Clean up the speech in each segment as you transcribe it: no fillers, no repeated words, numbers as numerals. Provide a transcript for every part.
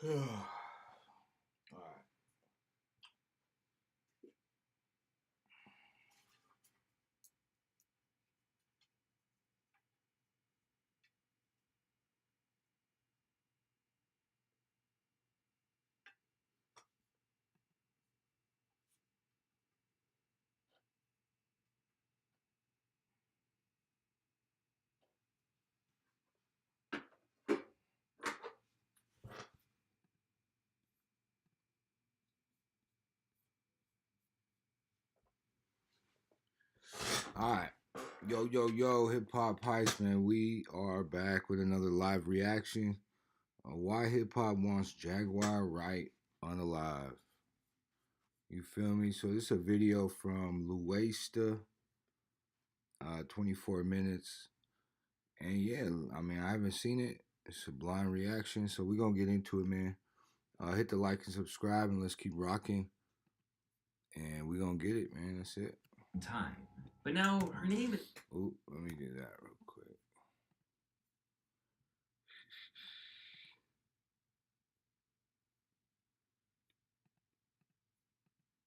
All right. All right. Yo, hip hop heist, man. We are back with another live reaction on why hip hop wants Jaguar Wright unalive. You feel me? So this is a video from Luesta, 24 minutes. And yeah, I mean, I haven't seen it. It's a blind reaction. So we're going to get into it, man. Hit the like and subscribe, and let's keep rocking. And we're going to get it, man. That's it. Time. But now her name is... Ooh, let me do that real quick.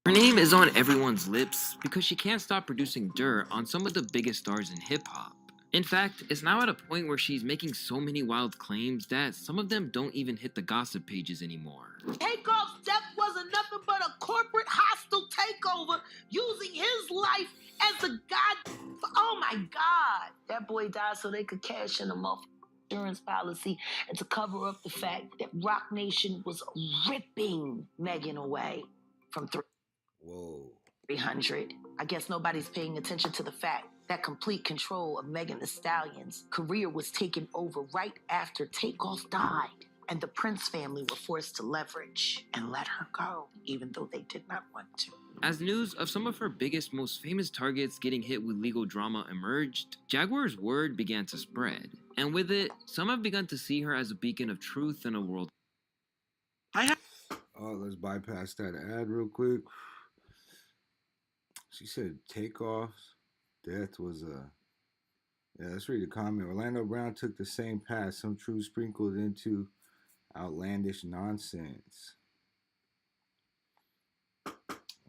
Her name is on everyone's lips because she can't stop producing dirt on some of the biggest stars in hip-hop. In fact, it's now at a point where she's making so many wild claims that some of them don't even hit the gossip pages anymore. Takeoff's death wasn't nothing but a corporate hostile takeover using his life as the god. Oh my God. That boy died so they could cash in a insurance policy and to cover up the fact that Rock Nation was ripping Megan away from 300. I guess nobody's paying attention to the fact that complete control of Megan Thee Stallion's career was taken over right after Takeoff died. And the Prince family were forced to leverage and let her go, even though they did not want to. As news of some of her biggest, most famous targets getting hit with legal drama emerged, Jaguar's word began to spread. And with it, some have begun to see her as a beacon of truth in a world. Oh, let's bypass that ad real quick. She said Takeoff's death was a... Yeah, let's read the comment. Orlando Brown took the same path, some truth sprinkled into outlandish nonsense. I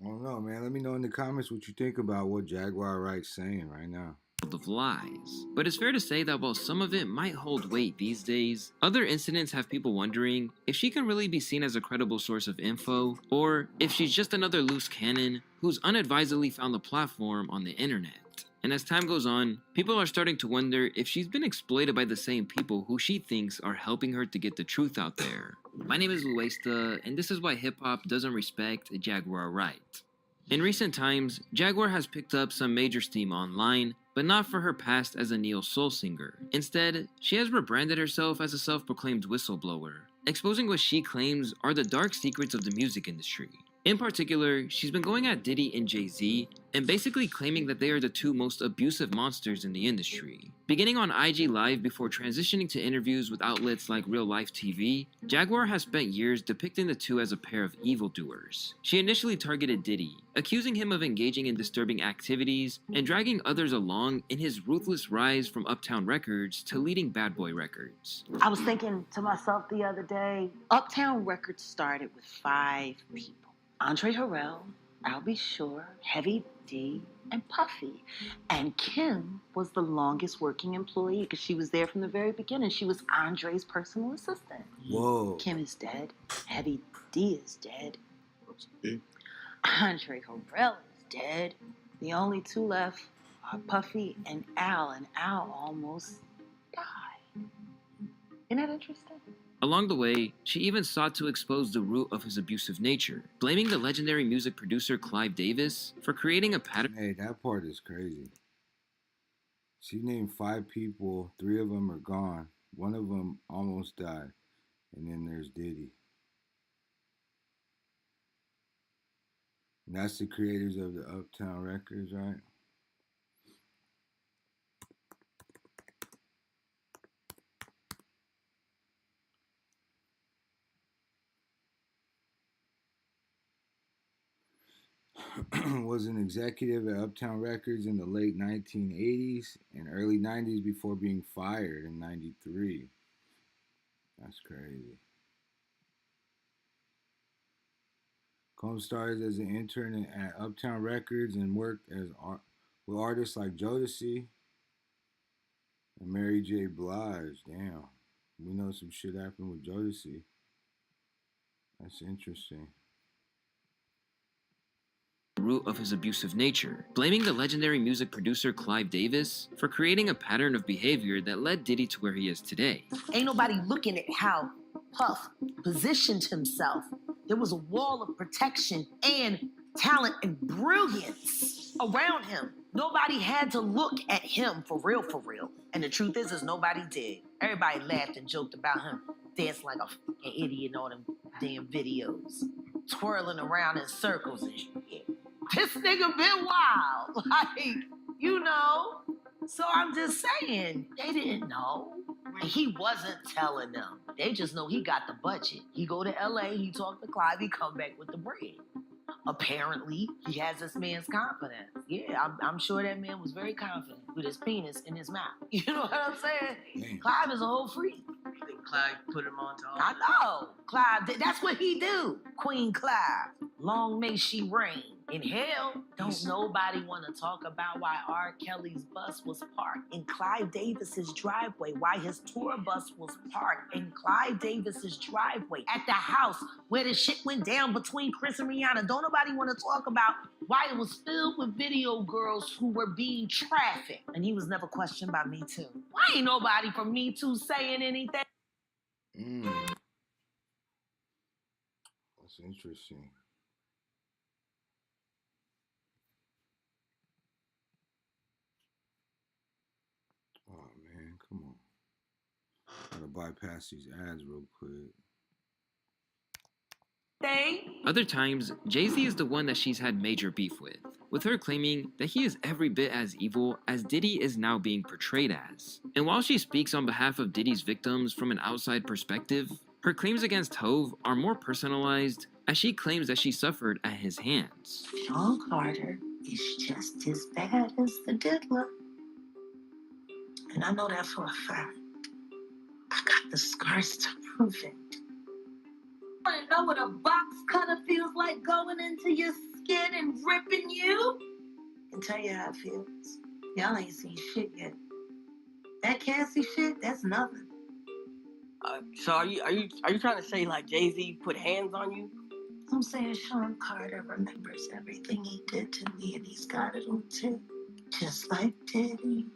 don't know, man. Let me know in the comments what you think about what Jaguar Wright's saying right now. Of lies. But it's fair to say that while some of it might hold weight these days, other incidents have people wondering if she can really be seen as a credible source of info, or if she's just another loose cannon who's unadvisedly found the platform on the internet. And as time goes on, people are starting to wonder if she's been exploited by the same people who she thinks are helping her to get the truth out there. My name is Luesta, and this is why hip-hop doesn't respect Jaguar Wright. In recent times, Jaguar has picked up some major steam online, but not for her past as a neo-soul singer. Instead, she has rebranded herself as a self-proclaimed whistleblower, exposing what she claims are the dark secrets of the music industry. In particular, she's been going at Diddy and Jay-Z, and basically claiming that they are the two most abusive monsters in the industry. Beginning on IG Live before transitioning to interviews with outlets like Real Life TV, Jaguar has spent years depicting the two as a pair of evildoers. She initially targeted Diddy, accusing him of engaging in disturbing activities and dragging others along in his ruthless rise from Uptown Records to leading Bad Boy Records. I was thinking to myself the other day, Uptown Records started with 5 people. Andre Harrell, I'll Be Sure, Heavy D, and Puffy. And Kim was the longest working employee because she was there from the very beginning. She was Andre's personal assistant. Whoa. Kim is dead. Heavy D is dead. Andre Harrell is dead. The only 2 left are Puffy and Al almost died. Isn't that interesting? Along the way, she even sought to expose the root of his abusive nature, blaming the legendary music producer Clive Davis for creating a pattern. Hey, that part is crazy. She named 5 people, 3 of them are gone. 1 of them almost died. And then there's Diddy. And that's the creators of the Uptown Records, right? Was an executive at Uptown Records in the late 1980s and early 90s before being fired in 93. That's crazy. Combs started as an intern at Uptown Records and worked with artists like Jodeci and Mary J. Blige. Damn. We know some shit happened with Jodeci. That's interesting. Root of his abusive nature, blaming the legendary music producer Clive Davis for creating a pattern of behavior that led Diddy to where he is today. Ain't nobody looking at how Puff positioned himself. There was a wall of protection and talent and brilliance around him. Nobody had to look at him for real, for real. And the truth is nobody did. Everybody laughed and joked about him dancing like a fucking idiot in all them damn videos, twirling around in circles and shit. This nigga been wild, like, you know. So I'm just saying, they didn't know. And he wasn't telling them. They just know he got the budget. He go to LA, he talk to Clive, he come back with the bread. Apparently, he has this man's confidence. Yeah, I'm sure that man was very confident with his penis in his mouth. You know what I'm saying? Damn. Clive is a whole freak. You think Clive put him on to all I know. Clive, that's what he do. Queen Clive, long may she reign. In hell, don't nobody want to talk about why R. Kelly's bus was parked in Clive Davis's driveway, why his tour bus was parked in Clive Davis's driveway, at the house where the shit went down between Chris and Rihanna. Don't nobody want to talk about why it was filled with video girls who were being trafficked. And he was never questioned by Me Too. Why ain't nobody from Me Too saying anything? That's interesting. Oh man, come on. Gotta bypass these ads real quick. Other times, Jay-Z is the one that she's had major beef with her claiming that he is every bit as evil as Diddy is now being portrayed as. And while she speaks on behalf of Diddy's victims from an outside perspective, her claims against Hove are more personalized, as she claims that she suffered at his hands. Sean Carter is just as bad as the diddler. And I know that for a fact. I got the scars to prove it. Want to know what a box cutter feels like going into your skin and ripping you? I can tell you how it feels. Y'all ain't seen shit yet. That Cassie shit, that's nothing. So are you trying to say like Jay-Z put hands on you? I'm saying Sean Carter remembers everything he did to me, and he's got it on too. Just like Diddy.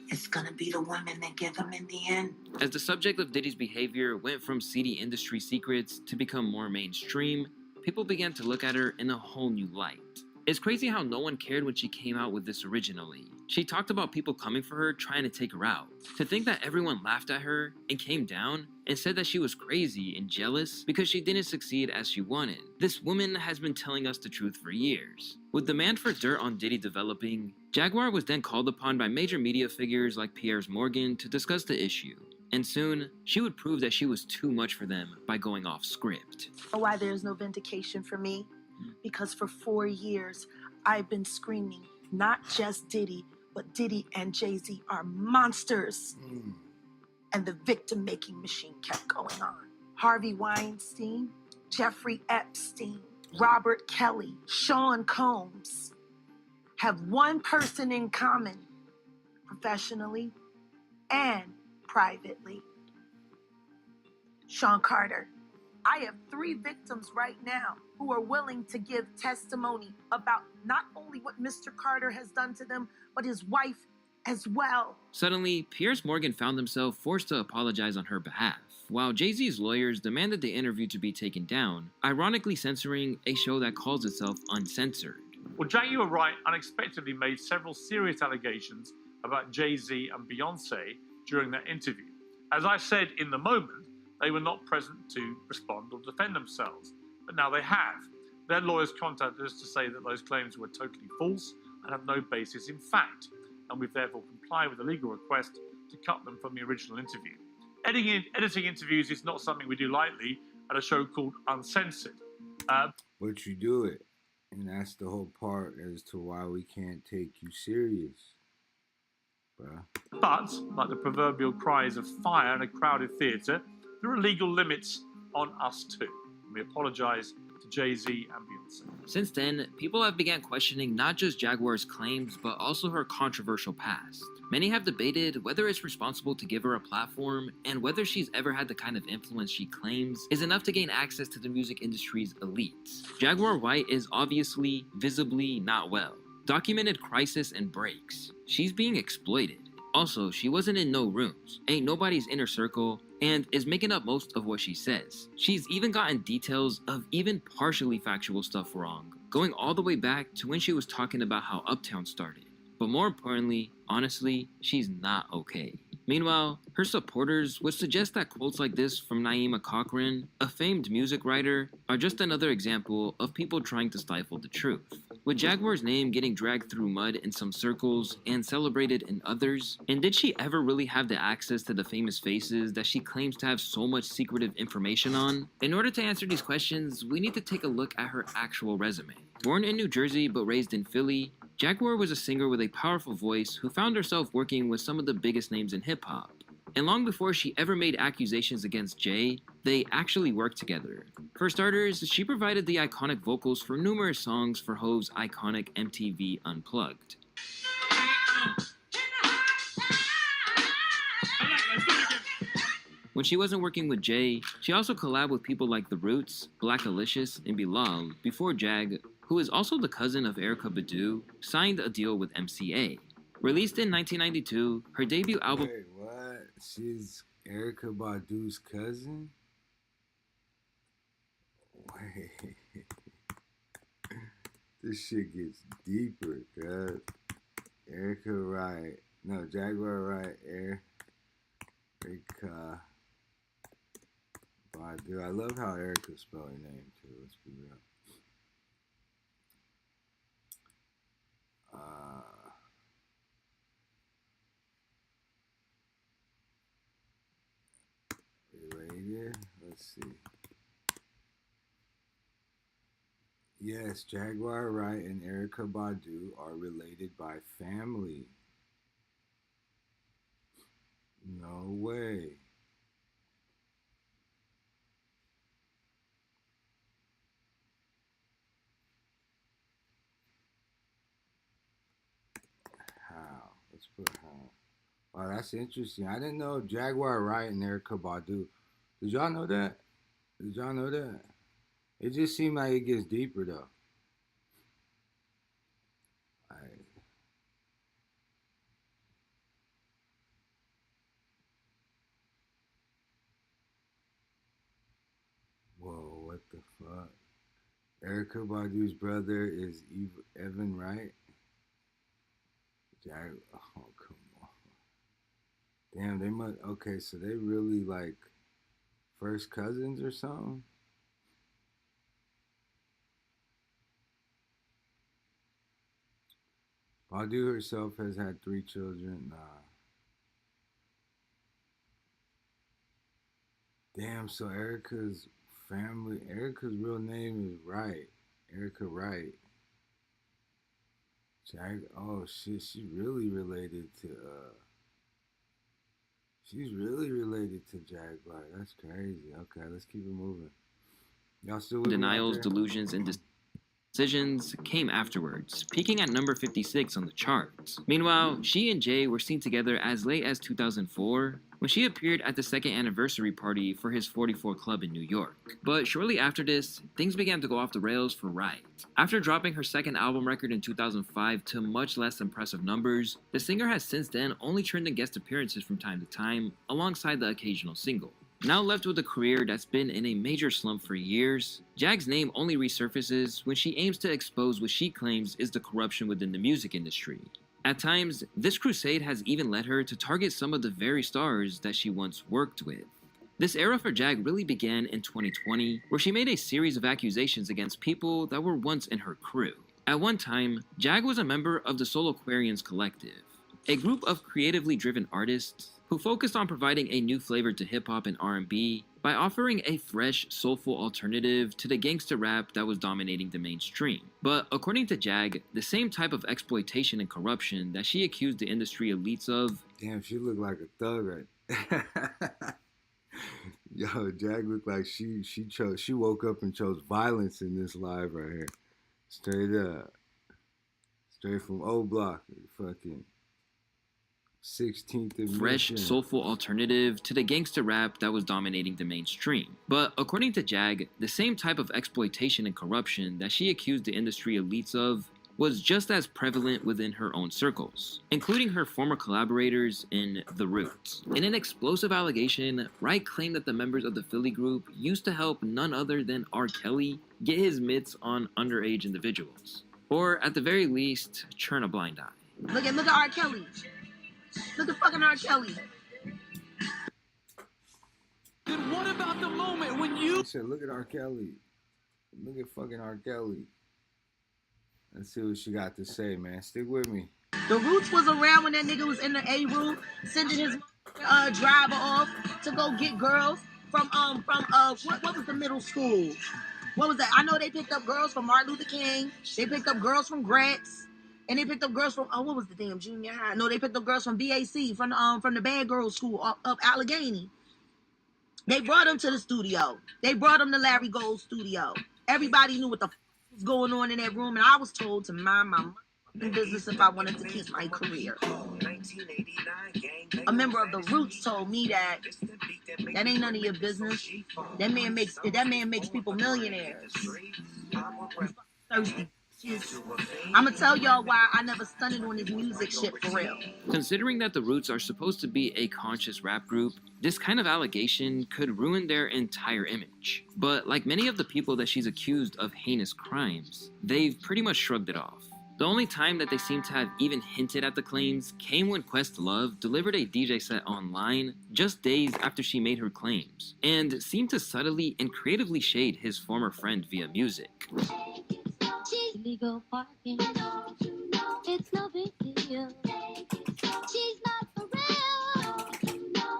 It's gonna be the women that give him in the end. As the subject of Diddy's behavior went from seedy industry secrets to become more mainstream, people began to look at her in a whole new light. It's crazy how no one cared when she came out with this originally. She talked about people coming for her trying to take her out. To think that everyone laughed at her and came down and said that she was crazy and jealous because she didn't succeed as she wanted. This woman has been telling us the truth for years. With demand for dirt on Diddy developing, Jaguar was then called upon by major media figures like Piers Morgan to discuss the issue. And soon, she would prove that she was too much for them by going off script. Why there's no vindication for me? Because for 4 years, I've been screaming, not just Diddy, but Diddy and Jay-Z are monsters. And the victim-making machine kept going on. Harvey Weinstein, Jeffrey Epstein, Robert Kelly, Sean Combs have one person in common, professionally and privately. Sean Carter. I have 3 victims right now who are willing to give testimony about not only what Mr. Carter has done to them, but his wife as well. Suddenly, Piers Morgan found himself forced to apologize on her behalf, while Jay-Z's lawyers demanded the interview to be taken down, ironically censoring a show that calls itself Uncensored. Well, Jaguar Wright unexpectedly made several serious allegations about Jay-Z and Beyonce during that interview. As I said in the moment, they were not present to respond or defend themselves, but now they have. Their lawyers contacted us to say that those claims were totally false and have no basis in fact, and we've therefore complied with a legal request to cut them from the original interview. Editing interviews is not something we do lightly at a show called Uncensored. But you do it, and that's the whole part as to why we can't take you serious, bruh. But, like the proverbial cries of fire in a crowded theatre, there are legal limits on us too. We apologise to to Jay-Z and Beyonce. Since then, people have begun questioning not just Jaguar's claims, but also her controversial past. Many have debated whether it's responsible to give her a platform, and whether she's ever had the kind of influence she claims is enough to gain access to the music industry's elites. Jaguar Wright is obviously, visibly not well. Documented crisis and breaks. She's being exploited. Also, she wasn't in no rooms, ain't nobody's inner circle, and is making up most of what she says. She's even gotten details of even partially factual stuff wrong, going all the way back to when she was talking about how Uptown started. But more importantly, honestly, she's not okay. Meanwhile, her supporters would suggest that quotes like this from Naima Cochran, a famed music writer, are just another example of people trying to stifle the truth. With Jaguar's name getting dragged through mud in some circles and celebrated in others, and did she ever really have the access to the famous faces that she claims to have so much secretive information on? In order to answer these questions, we need to take a look at her actual resume. Born in New Jersey but raised in Philly, Jaguar was a singer with a powerful voice who found herself working with some of the biggest names in hip-hop. And long before she ever made accusations against Jay, they actually worked together. For starters, she provided the iconic vocals for numerous songs for Hov's iconic MTV Unplugged. When she wasn't working with Jay, she also collabed with people like The Roots, Blackalicious, and Bilal before Jag, who is also the cousin of Erykah Badu, signed a deal with MCA. Released in 1992, her debut album... Wait, what? She's Erykah Badu's cousin? Wait. This shit gets deeper, cuz. Erykah Wright. No, Jaguar Wright. Erykah Badu. I love how Erykah spelled her name, too. Let's be real. Related? Let's see. Yes, Jaguar Wright and Erykah Badu are related by family. No way. How? Let's put how. Wow, that's interesting. I didn't know Jaguar Wright and Erykah Badu. Did y'all know that? Did y'all know that? It just seemed like it gets deeper though. Whoa, what the fuck? Erykah Badu's brother is Evan Wright? Oh, come on. Damn, they must, okay, so they really like first cousins or something? Badu herself has had 3 children. Nah. Damn, so Erykah's family, Erykah's real name is Wright. Erykah Wright. Oh shit, she's really related to Jaguar. That's crazy. Okay, let's keep it moving. Y'all still with Denials, Delusions, and Decisions came afterwards, peaking at number 56 on the charts. Meanwhile, she and Jay were seen together as late as 2004, when she appeared at the second anniversary party for his 44 Club in New York. But shortly after this, things began to go off the rails for Wright. After dropping her second album record in 2005 to much less impressive numbers, the singer has since then only turned in guest appearances from time to time, alongside the occasional single. Now left with a career that's been in a major slump for years, Jag's name only resurfaces when she aims to expose what she claims is the corruption within the music industry. At times, this crusade has even led her to target some of the very stars that she once worked with. This era for Jag really began in 2020, where she made a series of accusations against people that were once in her crew. At one time, Jag was a member of the Soulquarians Collective, a group of creatively driven artists who focused on providing a new flavor to hip-hop and R&B by offering a fresh, soulful alternative to the gangsta rap that was dominating the mainstream. But according to Jag, the same type of exploitation and corruption that she accused the industry elites of... Damn, she looked like a thug, right? Yo, Jag looked like she woke up and chose violence in this live right here. Straight up. Straight from O Block, fucking 16th admission. Fresh, soulful alternative to the gangster rap that was dominating the mainstream. But according to Jag, the same type of exploitation and corruption that she accused the industry elites of was just as prevalent within her own circles, including her former collaborators in The Roots. In an explosive allegation, Wright claimed that the members of the Philly group used to help none other than R. Kelly get his mitts on underage individuals, or at the very least, turn a blind eye. Look at R. Kelly. Look at fucking R. Kelly. Then what about the moment when you... He said, look at R. Kelly. Look at fucking R. Kelly. Let's see what she got to say, man. Stick with me. The Roots was around when that nigga was in the A room, sending his driver off to go get girls from what was the middle school? What was that? I know they picked up girls from Martin Luther King. They picked up girls from Grants. And they picked up girls from, what was the damn junior high? No, they picked up girls from BAC, from the Bad Girls School up Allegheny. They brought them to the studio. They brought them to Larry Gold's studio. Everybody knew what the was going on in that room, and I was told to mind my business if I wanted to keep my career. A member of the Roots told me that ain't none of your business. That man makes people millionaires. Thirsty. I'm gonna tell y'all why I never stunted on his music shit for real. Considering that the Roots are supposed to be a conscious rap group, this kind of allegation could ruin their entire image. But like many of the people that she's accused of heinous crimes, they've pretty much shrugged it off. The only time that they seem to have even hinted at the claims came when Questlove delivered a DJ set online just days after she made her claims, and seemed to subtly and creatively shade his former friend via music. Illegal parking. It's no big deal. She's not for real.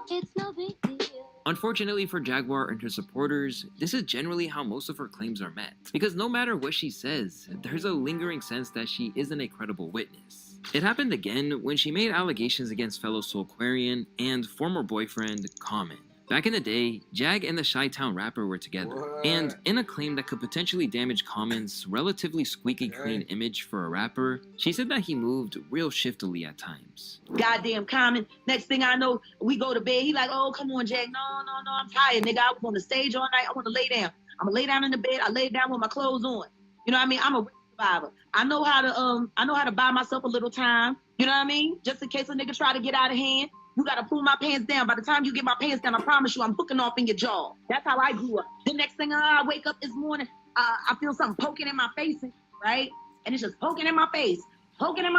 It's no big deal. Unfortunately for Jaguar and her supporters, this is generally how most of her claims are met. Because no matter what she says, there's a lingering sense that she isn't a credible witness. It happened again when she made allegations against fellow Soulquarian and former boyfriend Common. Back in the day, Jag and the Chi-Town rapper were together, and in a claim that could potentially damage Common's relatively squeaky clean image for a rapper, she said that he moved real shiftily at times. Goddamn Common. Next thing I know, we go to bed. He like, oh, come on, Jag. No, I'm tired, nigga. I was on the stage all night. I want to lay down. I'm gonna lay down in the bed. I lay down with my clothes on. You know what I mean? I'm a survivor. I know how to buy myself a little time. You know what I mean? Just in case a nigga try to get out of hand. You gotta pull my pants down. By the time you get my pants down, I promise you I'm hooking off in your jaw. That's how I grew up. The next thing I wake up this morning, I feel something poking in my face, right? And it's just poking in my face, and I'm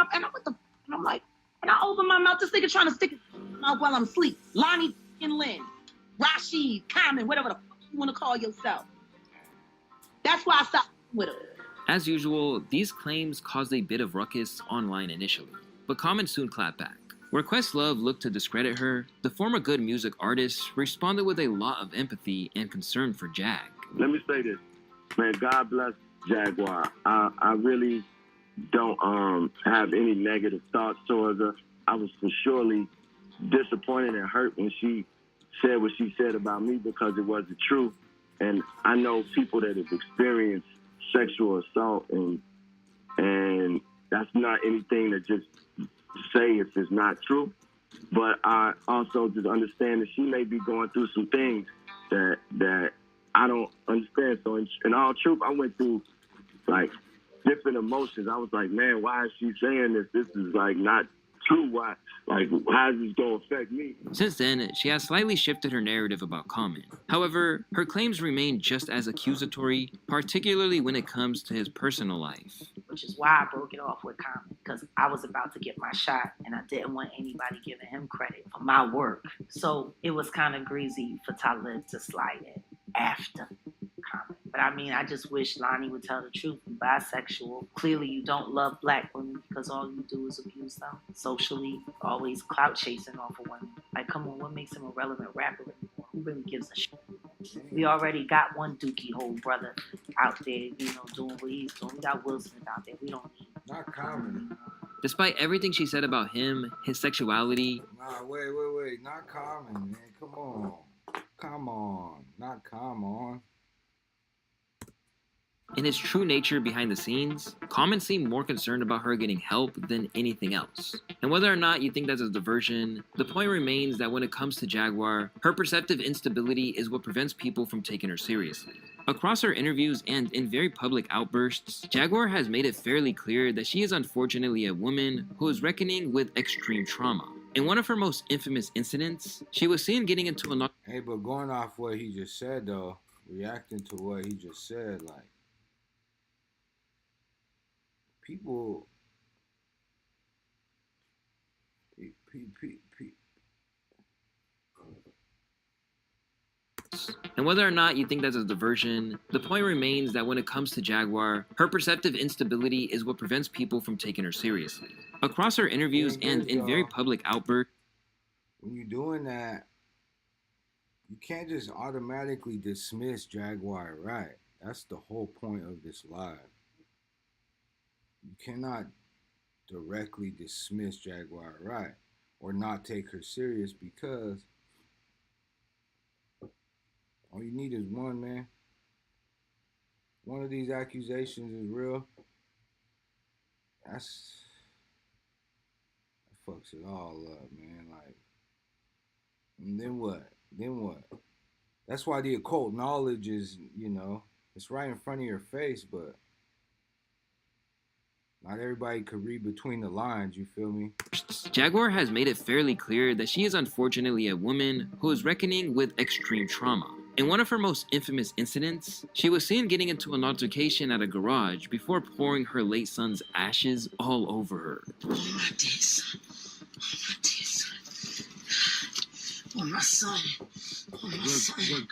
like, and I open my mouth, this nigga trying to stick his mouth while I'm asleep. Lonnie and Lynn, Rashid, Common, whatever the fuck you wanna call yourself. That's why I stopped with him. As usual, these claims caused a bit of ruckus online initially, but Common soon clapped back. Where Questlove looked to discredit her, the former good music artist responded with a lot of empathy and concern for Jag. Let me say this, man, God bless Jaguar. I really don't have any negative thoughts towards her. I was for surely disappointed and hurt when she said what she said about me because it wasn't true. And I know people that have experienced sexual assault, and that's not anything that just say if it's not true, but I also just understand that she may be going through some things that I don't understand. So in all truth, I went through like different emotions. I was like, man, why is she saying this? This is like not true. Why? Like, how is this going to affect me? Since then, she has slightly shifted her narrative about Common. However, her claims remain just as accusatory, particularly when it comes to his personal life. Which is why I broke it off with Common, because I was about to get my shot and I didn't want anybody giving him credit for my work. So it was kind of greasy for DALYT to slide in after Common. But I mean, I just wish Lonnie would tell the truth. You're bisexual. Clearly you don't love black women because all you do is abuse them. Socially, always clout chasing off of women. Like, come on, what makes him a relevant rapper anymore? Who really gives a shit? We already got one dookie hole brother out there, you know, doing what he's doing. We got Will Smith out there. We don't need him. Not Common. Despite everything she said about him, his sexuality... Nah, wait. Not Common, man. Come on. Come on. In his true nature behind the scenes, Common seemed more concerned about her getting help than anything else. And whether or not you think that's a diversion, the point remains that when it comes to Jaguar, her perceptive instability is what prevents people from taking her seriously. Across her interviews and in very public outbursts, Jaguar has made it fairly clear that she is unfortunately a woman who is reckoning with extreme trauma. In one of her most infamous incidents, she was seen getting into an... Hey, but going off what he just said, though, reacting to what he just said, like, people, And whether or not you think that's a diversion, the point remains that when it comes to Jaguar, her perceptive instability is what prevents people from taking her seriously. Across her interviews and in very public outbursts, when you're doing that, you can't just automatically dismiss Jaguar Wright. That's the whole point of this live. You cannot directly dismiss Jaguar Wright or not take her serious, because all you need is one, man. One of these accusations is real. That fucks it all up, man. Like, and then what? That's why the occult knowledge is, it's right in front of your face, but not everybody could read between the lines, you feel me? Jaguar has made it fairly clear that she is unfortunately a woman who is reckoning with extreme trauma. In one of her most infamous incidents, she was seen getting into an altercation at a garage before pouring her late son's ashes all over her. Oh, my dear son. Oh, my son. Oh, my son.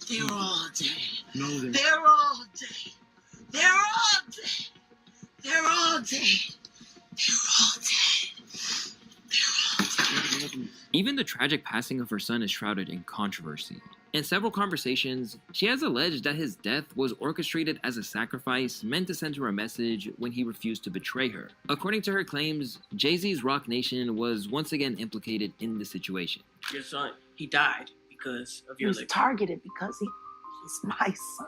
They're all dead. No, they're all dead. They're all dead. They're all dead. They're all dead. They're all dead. Even the tragic passing of her son is shrouded in controversy. In several conversations, she has alleged that his death was orchestrated as a sacrifice meant to send her a message when he refused to betray her. According to her claims, Jay-Z's Rock Nation was once again implicated in the situation. Your son, he died because of He your was liquor. targeted because he's my son.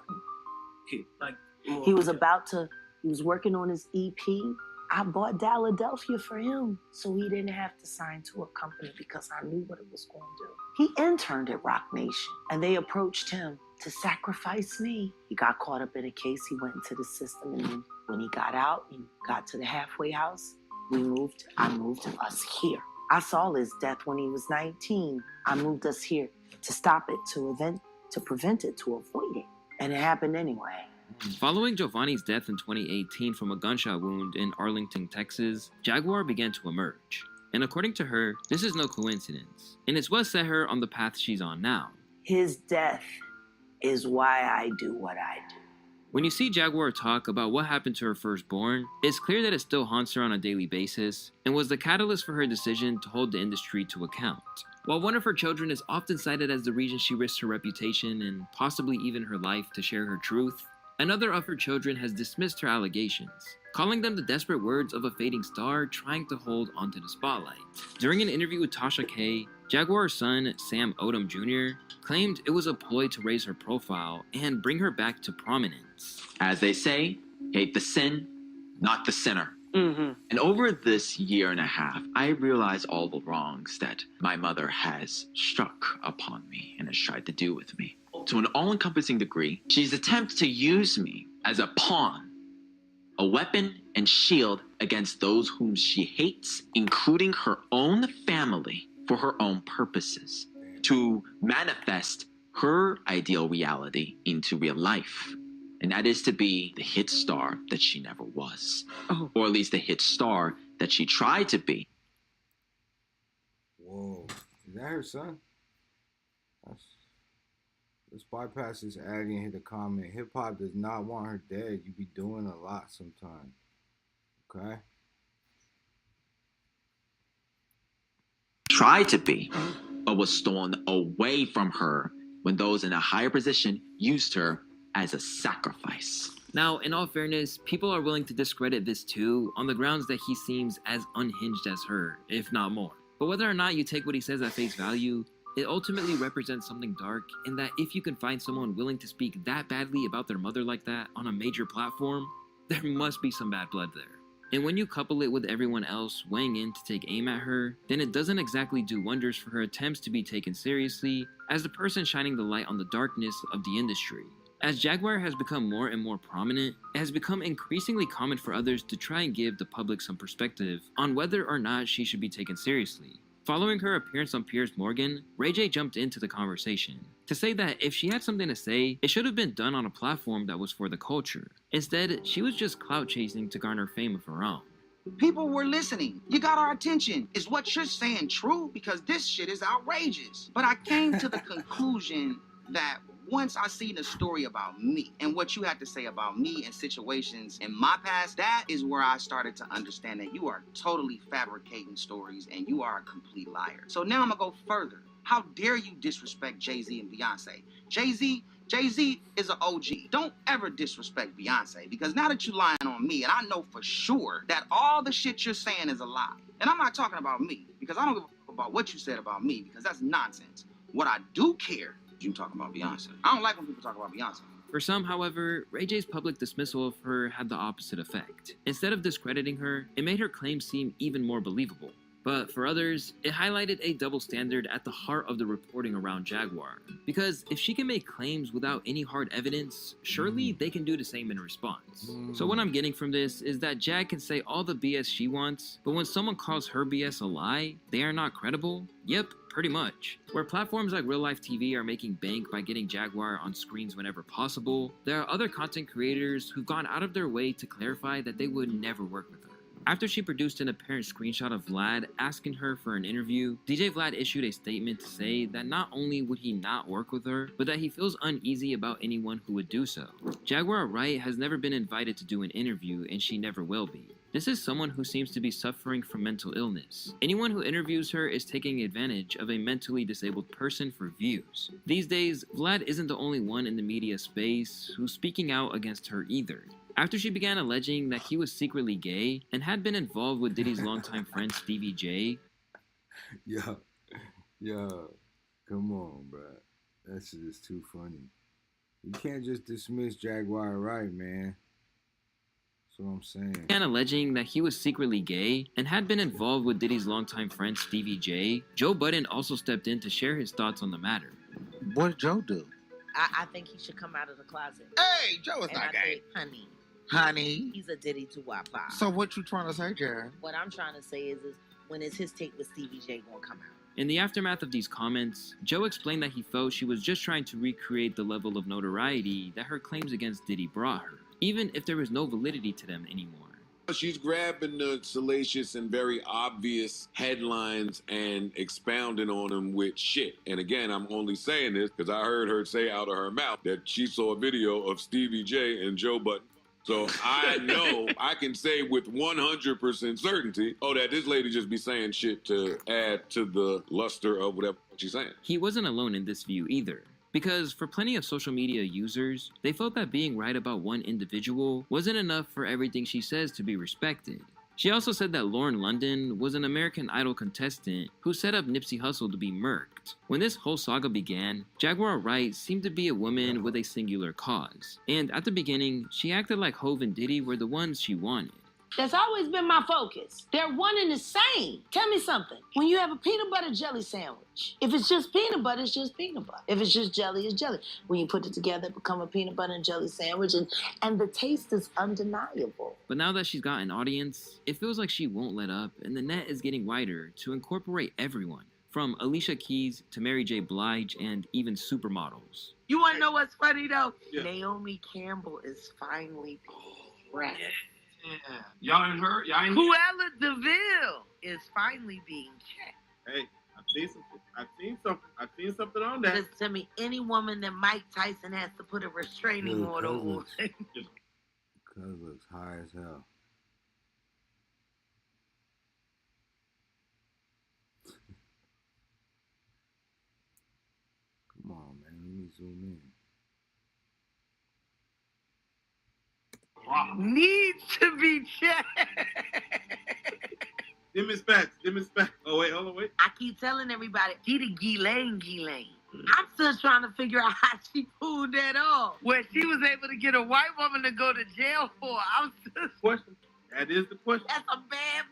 He was working on his EP. I bought Philadelphia for him so he didn't have to sign to a company because I knew what it was going to do. He interned at Rock Nation and they approached him to sacrifice me. He got caught up in a case. He went into the system, and then when he got out and got to the halfway house, I moved us here. I saw his death when he was 19. I moved us here to stop it, to prevent it, to avoid it. And it happened anyway. Following Giovanni's death in 2018 from a gunshot wound in Arlington, Texas, Jaguar began to emerge. And according to her, this is no coincidence. And it's what set her on the path she's on now. His death is why I do what I do. When you see Jaguar talk about what happened to her firstborn, it's clear that it still haunts her on a daily basis and was the catalyst for her decision to hold the industry to account. While one of her children is often cited as the reason she risked her reputation and possibly even her life to share her truth, another of her children has dismissed her allegations, calling them the desperate words of a fading star trying to hold onto the spotlight. During an interview with Tasha K, Jaguar's son, Sam Odom Jr., claimed it was a ploy to raise her profile and bring her back to prominence. As they say, hate the sin, not the sinner. Mm-hmm. And over this year and a half, I realized all the wrongs that my mother has struck upon me and has tried to do with me. To an all-encompassing degree, she's attempted to use me as a pawn, a weapon and shield against those whom she hates, including her own family, for her own purposes, to manifest her ideal reality into real life. And that is to be the hit star that she never was. Oh. Or at least the hit star that she tried to be. Whoa. Is that her son? Let's bypass this ad and hit a comment. Hip-hop does not want her dead. You be doing a lot sometimes. Okay? Tried to be, but was stolen away from her when those in a higher position used her as a sacrifice. Now, in all fairness, people are willing to discredit this too on the grounds that he seems as unhinged as her, if not more. But whether or not you take what he says at face value, It ultimately represents something dark, in that if you can find someone willing to speak that badly about their mother like that on a major platform, there must be some bad blood there. And when you couple it with everyone else weighing in to take aim at her, then it doesn't exactly do wonders for her attempts to be taken seriously as the person shining the light on the darkness of the industry. As Jaguar has become more and more prominent, it has become increasingly common for others to try and give the public some perspective on whether or not she should be taken seriously. Following her appearance on Piers Morgan, Ray J jumped into the conversation to say that if she had something to say, it should have been done on a platform that was for the culture. Instead, she was just clout chasing to garner fame of her own. People were listening. You got our attention. Is what you're saying true? Because this shit is outrageous. But I came to the conclusion that once I seen a story about me and what you had to say about me and situations in my past, that is where I started to understand that you are totally fabricating stories and you are a complete liar. So now I'm gonna go further. How dare you disrespect Jay-Z and Beyonce? Jay-Z is an OG. Don't ever disrespect Beyonce, because now that you're lying on me, and I know for sure that all the shit you're saying is a lie. And I'm not talking about me, because I don't give a fuck about what you said about me, because that's nonsense. What I do care is you talking about Beyonce. I don't like when people talk about Beyonce. For some, however, Ray J's public dismissal of her had the opposite effect. Instead of discrediting her, it made her claims seem even more believable. But for others, it highlighted a double standard at the heart of the reporting around Jaguar. Because if she can make claims without any hard evidence, surely they can do the same in response. So what I'm getting from this is that Jag can say all the BS she wants, but when someone calls her BS a lie, they are not credible? Yep, pretty much. Where platforms like Real Life TV are making bank by getting Jaguar on screens whenever possible, there are other content creators who've gone out of their way to clarify that they would never work with her. After she produced an apparent screenshot of Vlad asking her for an interview, DJ Vlad issued a statement to say that not only would he not work with her, but that he feels uneasy about anyone who would do so. Jaguar Wright has never been invited to do an interview, and she never will be. This is someone who seems to be suffering from mental illness. Anyone who interviews her is taking advantage of a mentally disabled person for views. These days, Vlad isn't the only one in the media space who's speaking out against her either. After she began alleging that he was secretly gay and had been involved with Diddy's longtime friend Stevie J. Yo, come on, bro. That shit is too funny. You can't just dismiss Jaguar Wright, man. That's what I'm saying. Began alleging that he was secretly gay and had been involved with Diddy's longtime friend Stevie J. Joe Budden also stepped in to share his thoughts on the matter. What did Joe do? I think he should come out of the closet. Hey, Joe is not gay. Honey. He's a Diddy to Wack. So what you trying to say, Jared? What I'm trying to say is when is his tape with Stevie J gonna come out? In the aftermath of these comments, Joe explained that he felt she was just trying to recreate the level of notoriety that her claims against Diddy brought her, even if there was no validity to them anymore. She's grabbing the salacious and very obvious headlines and expounding on them with shit. And again, I'm only saying this because I heard her say out of her mouth that she saw a video of Stevie J and Joe Budden. So I know I can say with 100% certainty, that this lady just be saying shit to add to the luster of whatever she's saying. He wasn't alone in this view either. Because for plenty of social media users, they felt that being right about one individual wasn't enough for everything she says to be respected. She also said that Lauren London was an American Idol contestant who set up Nipsey Hussle to be murked. When this whole saga began, Jaguar Wright seemed to be a woman with a singular cause. And at the beginning, she acted like Hov and Diddy were the ones she wanted. That's always been my focus. They're one and the same. Tell me something. When you have a peanut butter jelly sandwich, if it's just peanut butter, it's just peanut butter. If it's just jelly, it's jelly. When you put it together, it becomes a peanut butter and jelly sandwich, and the taste is undeniable. But now that she's got an audience, it feels like she won't let up, and the net is getting wider to incorporate everyone, from Alicia Keys to Mary J. Blige and even supermodels. You want to know what's funny, though? Yeah. Naomi Campbell is finally pressed. Yeah. Y'all ain't heard? Y'all ain't Cruella DeVille is finally being checked. Hey, I've seen something on that. Listen to me, any woman that Mike Tyson has to put a restraining order on. Cuz looks high as hell. Come on, man. Let me zoom in. Needs to be checked. Them is facts. Oh, wait, hold on, wait. I keep telling everybody, she the Ghislaine. I'm still trying to figure out how she pulled that off. Where she was able to get a white woman to go to jail for. I'm still... Question. That is the question. That's a bad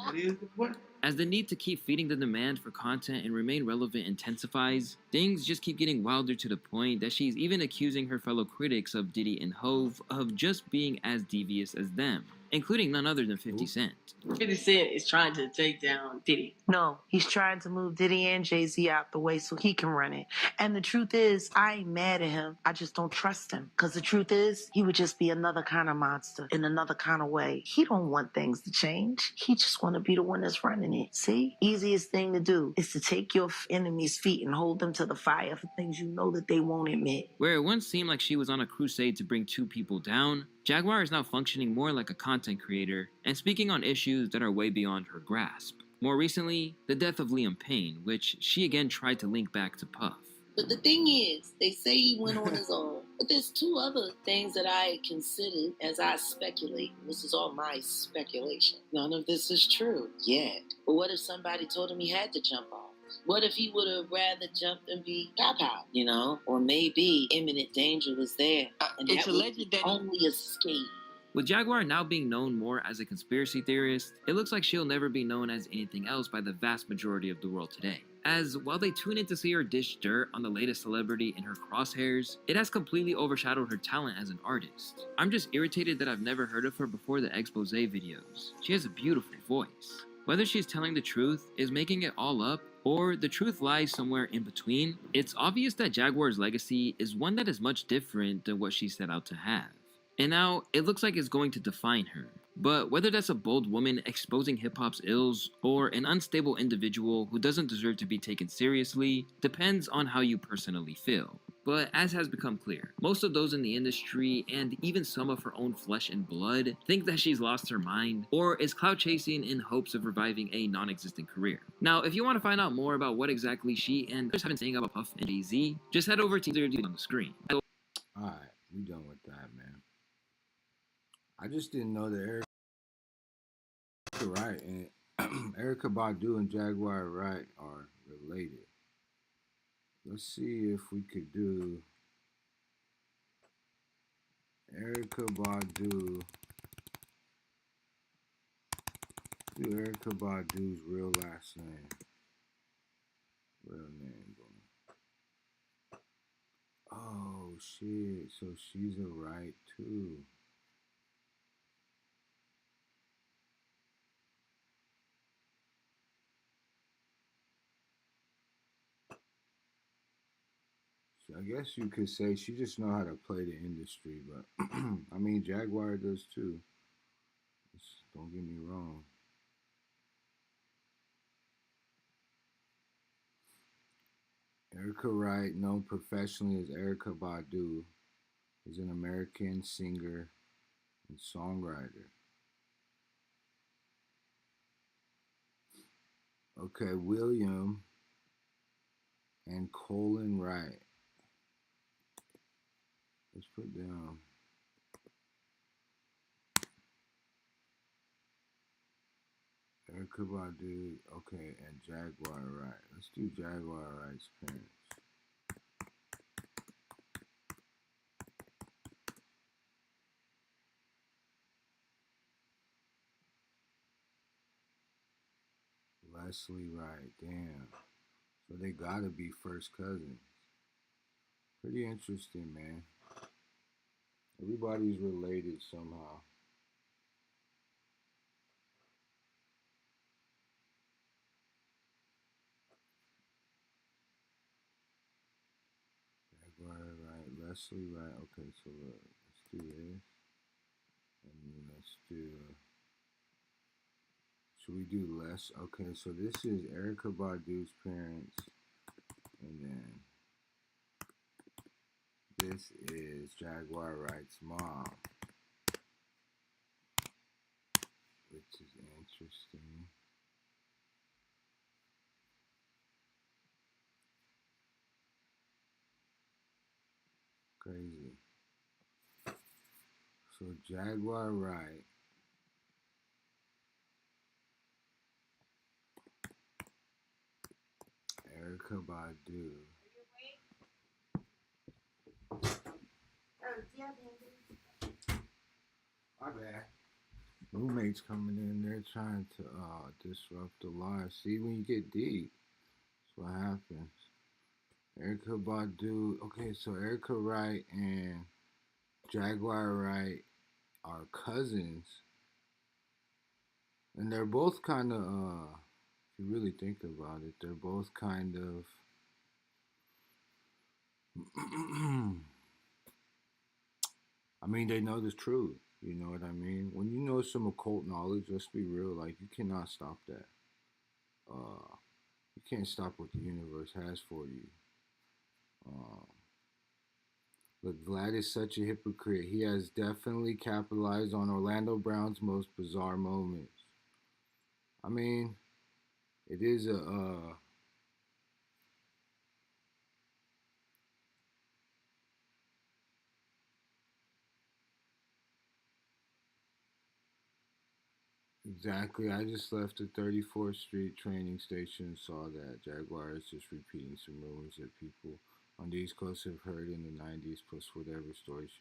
That is the question. As the need to keep feeding the demand for content and remain relevant intensifies, things just keep getting wilder to the point that she's even accusing her fellow critics of Diddy and Hove of just being as devious as them, including none other than 50 Cent. 50 Cent is trying to take down Diddy. No, he's trying to move Diddy and Jay-Z out the way so he can run it. And the truth is, I ain't mad at him. I just don't trust him. Because the truth is, he would just be another kind of monster in another kind of way. He don't want things to change. He just want to be the one that's running it. See? Easiest thing to do is to take your enemy's feet and hold them to the fire for things you know that they won't admit. Where it once seemed like she was on a crusade to bring two people down, Jaguar is now functioning more like a content creator and speaking on issues that are way beyond her grasp. More recently, the death of Liam Payne, which she again tried to link back to Puff. But the thing is, they say he went on his own. But there's two other things that I considered as I speculate. This is all my speculation. None of this is true yet. But what if somebody told him he had to jump off? What if he would have rather jumped and be pow-pow, you know? Or maybe imminent danger was there. And It's that alleged was that the only escape. With Jaguar now being known more as a conspiracy theorist, it looks like she'll never be known as anything else by the vast majority of the world today. As while they tune in to see her dish dirt on the latest celebrity in her crosshairs, it has completely overshadowed her talent as an artist. I'm just irritated that I've never heard of her before the expose videos. She has a beautiful voice. Whether she's telling the truth, is making it all up, or the truth lies somewhere in between, it's obvious that Jaguar's legacy is one that is much different than what she set out to have. And now, it looks like it's going to define her. But whether that's a bold woman exposing hip-hop's ills, or an unstable individual who doesn't deserve to be taken seriously, depends on how you personally feel. But as has become clear, most of those in the industry, and even some of her own flesh and blood, think that she's lost her mind, or is clout chasing in hopes of reviving a non-existent career. Now, if you want to find out more about what exactly she and others have been saying about Puff and Jay-Z, just head over to either on the screen. Alright, we done with that, man. I just didn't know that Erykah Wright and Erykah Badu and Jaguar Wright are related. Let's see if we could do Erykah Badu. Do Erykah Badu's real last name. Real name. Oh shit, so she's a Wright too. I guess you could say she just know how to play the industry, but I mean Jaguar does too. Just don't get me wrong. Erykah Wright, known professionally as Erykah Badu, is an American singer and songwriter. Okay, William and Colin Wright. Let's put down Erykah Badu, okay, and Jaguar Wright. Let's do Jaguar Wright's parents. Leslie Wright, damn. So they gotta be first cousins. Pretty interesting, man. Everybody's related somehow. Jaguar Wright, Leslie Wright. Okay, so look, let's do this. And then let's do... Should we do less? Okay, so this is Erykah Badu's parents. And then this is Jaguar Wright's mom. Which is interesting. Crazy. So Jaguar Wright Erykah Badu. My bad. Roommates coming in there trying to disrupt the live. See, when you get deep, that's what happens. Erykah Badu. Okay, so Erykah Wright and Jaguar Wright are cousins. And they're both kind of, if you really think about it, they're both kind of, I mean, they know the truth. You know what I mean? When you know some occult knowledge, let's be real, like, you cannot stop that. You can't stop what the universe has for you. Look, Vlad is such a hypocrite. He has definitely capitalized on Orlando Brown's most bizarre moments. I mean, it is a exactly. I just left the 34th Street training station and saw that Jaguar is just repeating some rumors that people on the East Coast have heard in the 90s, plus whatever stories.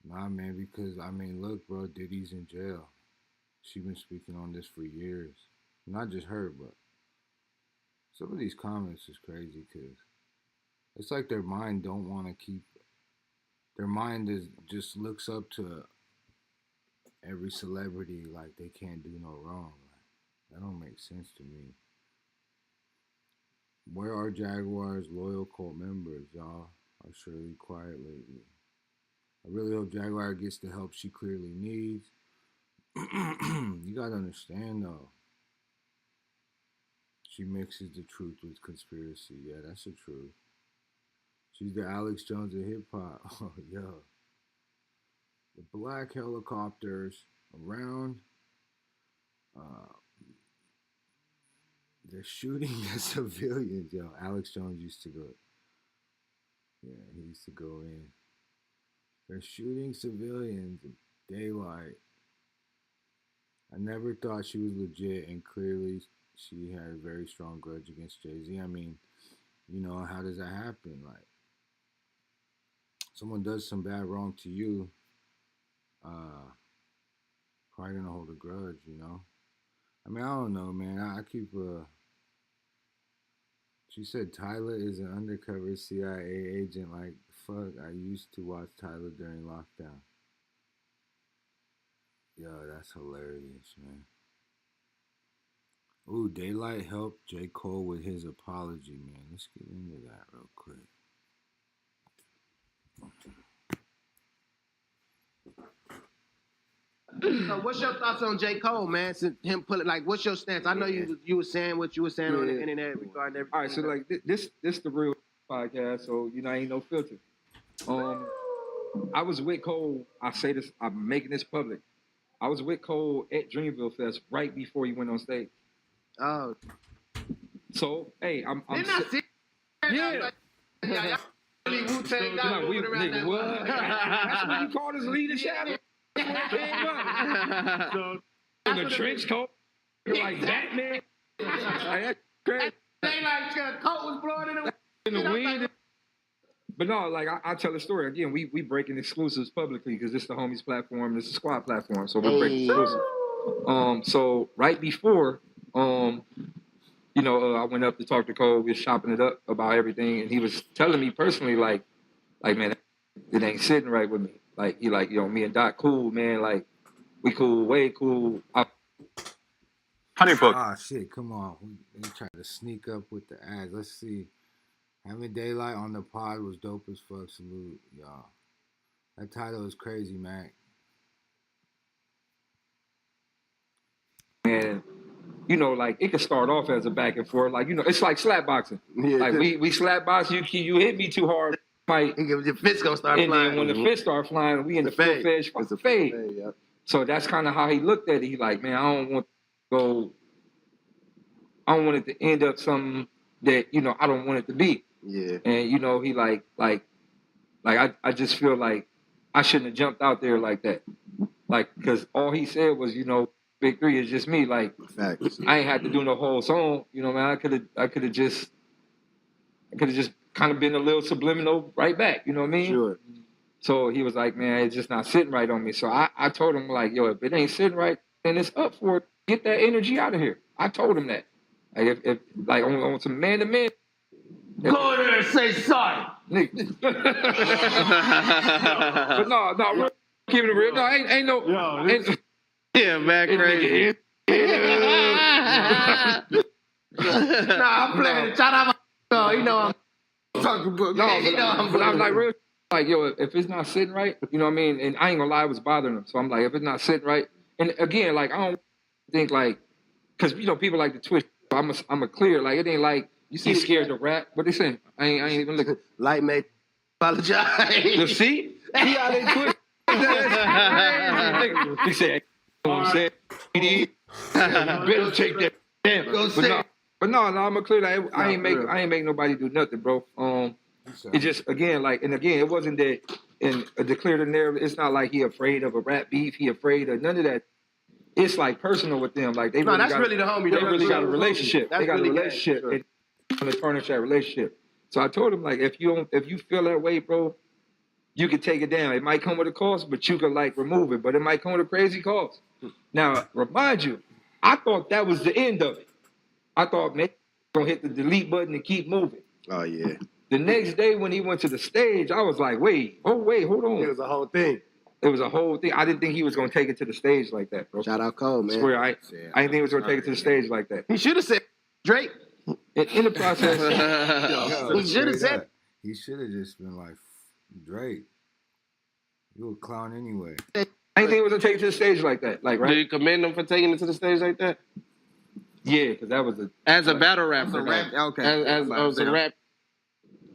Nah, man, because, I mean, look, bro, Diddy's in jail. She's been speaking on this for years. Not just her, but some of these comments is crazy because it's like their mind don't want to keep, their mind is just looks up to every celebrity like they can't do no wrong. Like, that don't make sense to me. Where are Jaguar's loyal cult members, y'all? Are surely quiet lately. I really hope Jaguar gets the help she clearly needs. You gotta understand though. She mixes the truth with conspiracy. Yeah, that's the truth. She's the Alex Jones of hip hop. Oh, yo. The black helicopters around. They're shooting at civilians. Yo, Alex Jones used to go. Yeah, he used to go in. They're shooting civilians. Daylyt. I never thought she was legit, and clearly she had a very strong grudge against Jay-Z. I mean, you know, how does that happen? Like, someone does some bad wrong to you, probably gonna hold a grudge, you know? I mean, I don't know, man. I keep, she said Tyler is an undercover CIA agent. Like, fuck, I used to watch Tyler during lockdown. Yo, that's hilarious, man. Ooh, Daylyt helped J. Cole with his apology, man. Let's get into that real quick. So what's your thoughts on J. Cole, man? Since him pull it, like, what's your stance? I know you were saying what you were saying on the internet regarding everything. All right, so like this the real podcast, so you know ain't no filter. I was with Cole. I say this, I'm making this public. I was with Cole at Dreamville Fest right before he went on stage. Oh. So hey, I'm Didn't I see? Yeah. Wu-Tang No, we, nigga, what? That's what you call this leader shadow. That's where it came up. So, in the trench coat, you're like Batman. That's crazy. They like coat was blowing in the wind. But no, like I tell a story again. We breaking exclusives publicly because it's the homies platform. It's the squad platform, so we break exclusives. So right before, you know, I went up to talk to Cole. We was chopping it up about everything, and he was telling me personally, like man, it ain't sitting right with me. Like he like, me and Doc cool, man. Like we cool, way cool. Honeybook. Ah, shit, come on. We try to sneak up with the ads. Let's see. Having Daylyt on the pod was dope as fuck. Salute, y'all. That title is crazy, Mac. And, you know, like, it could start off as a back and forth. Like, you know, it's like slap boxing. Yeah, like, we slap box, you hit me too hard, fight. Your fist gonna start flying. And then when the fist start flying, we in the full fed fade. Yeah. So that's kind of how he looked at it. He like, man, I don't want it to end up something that, you know, I don't want it to be. Yeah. And, you know, he like I just feel like I shouldn't have jumped out there like that. Like, because all he said was, you know, Big 3 is just me. Like, facts. I ain't had to do no whole song. You know, man, I could have just I could have just kind of been a little subliminal right back. You know what I mean? Sure. So he was like, man, it's just not sitting right on me. So I told him, like, yo, if it ain't sitting right, then it's up for it. Get that energy out of here. I told him that. Like, if like, on some man-to-man. Go in there and say sorry. Nigga. But no, real, keeping it real. No, ain't no. Yeah, man, crazy. Nah, I'm playing. Shout out my. You know I'm talking book. No, you know but I'm like real. Like, yo, if it's not sitting right, you know what I mean? And I ain't gonna lie, it was bothering him. So I'm like, if it's not sitting right, and again, like, I don't think like, cause you know people like to twist. I'm a clear. Like, it ain't like you see scared to rap. What they saying? I ain't even looking. Light mate, apologize. You see how they twist. He said, I'm saying, better take that. Damn. But no, I'm a clear. Like, I ain't make nobody do nothing, bro. It just again, like, and again, it wasn't that. And to clear the narrative, it's not like he afraid of a rap beef. He afraid of none of that. It's like personal with them. Like, they no, that's really the homie. They really got a relationship. That's They got really a relationship. Sure. And want to tarnish that relationship. So I told him, like, if you feel that way, bro, you can take it down. It might come with a cost, but you can like remove it. But it might come with a crazy cost. Now, remind you, I thought that was the end of it. I thought, man, gonna hit the delete button and keep moving. Oh yeah. The next day when he went to the stage, I was like, wait, hold on. It was a whole thing. It was a whole thing. I didn't think he was gonna take it to the stage like that, bro. Shout out Cole, man. I swear, I didn't think he was gonna take it to the stage like that. He should have said Drake. In the process, he should have said. He should have just been like, Drake, you a clown anyway. I didn't think he was gonna take it to the stage like that. Like, right? Do you commend him for taking it to the stage like that? Yeah, because that was as a battle rapper. Okay. As a rap.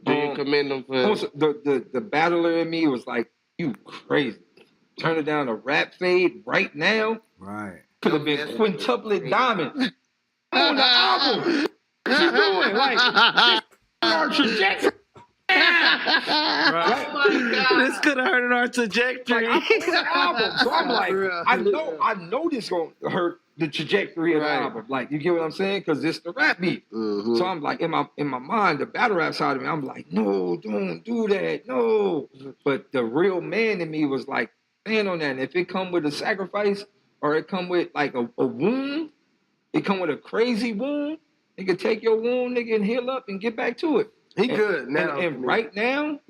Do you commend him for the battler in me was like, you crazy. Turn it down to rap fade right now. Right. Could have been quintuplet diamond on the album. What you doing? Like, our trajectory. Right. Oh my God. This could have hurt our trajectory. Like, so I'm like, I know this gonna hurt the trajectory of the album. Like, you get what I'm saying? Because it's the rap beat. Mm-hmm. So I'm like, in my mind, the battle rap side of me, I'm like, no, don't do that, no. But the real man in me was like, stand on that. And if it come with a sacrifice or it come with like a wound, it come with a crazy wound, it can take your wound, nigga, and heal up and get back to it. He good now. And right now,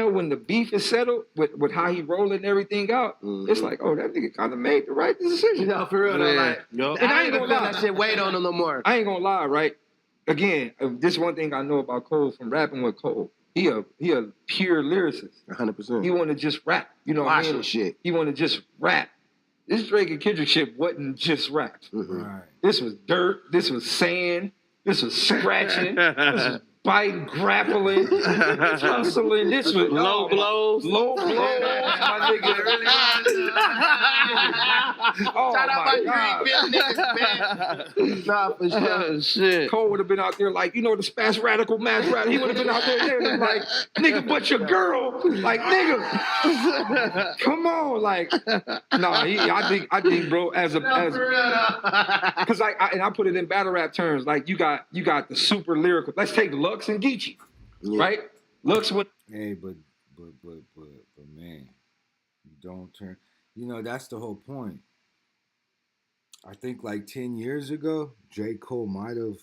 when the beef is settled with how he rolling everything out, it's like, oh, that nigga kind of made the right decision. No, for real. Yeah. Like, and I ain't gonna lie, that shit weighed on him no more. I ain't gonna lie, right? Again, this one thing I know about Cole from rapping with Cole. He a pure lyricist. 100%. He want to just rap. You know what I mean? Shit. He want to just rap. This Drake and Kendrick shit wasn't just rap. Mm-hmm. Right. This was dirt. This was sand. This was scratching. This was biting, grappling, tussling. This was low blows. Low blows, my nigga. Oh, shout out my Greenville niggas, man. Nah, for sure. Shit. Cole would have been out there like, you know, the Spaz Radical, Mass Radical. He would have been out there like, nigga, but your girl. Like, nigga, come on. Like, nah, I think, bro, because I put it in battle rap terms. Like, you got the super lyrical. Let's take Lux and Geechee, right? Lux with. Hey, but man, don't turn. You know, that's the whole point. I think like 10 years ago, J. Cole might have.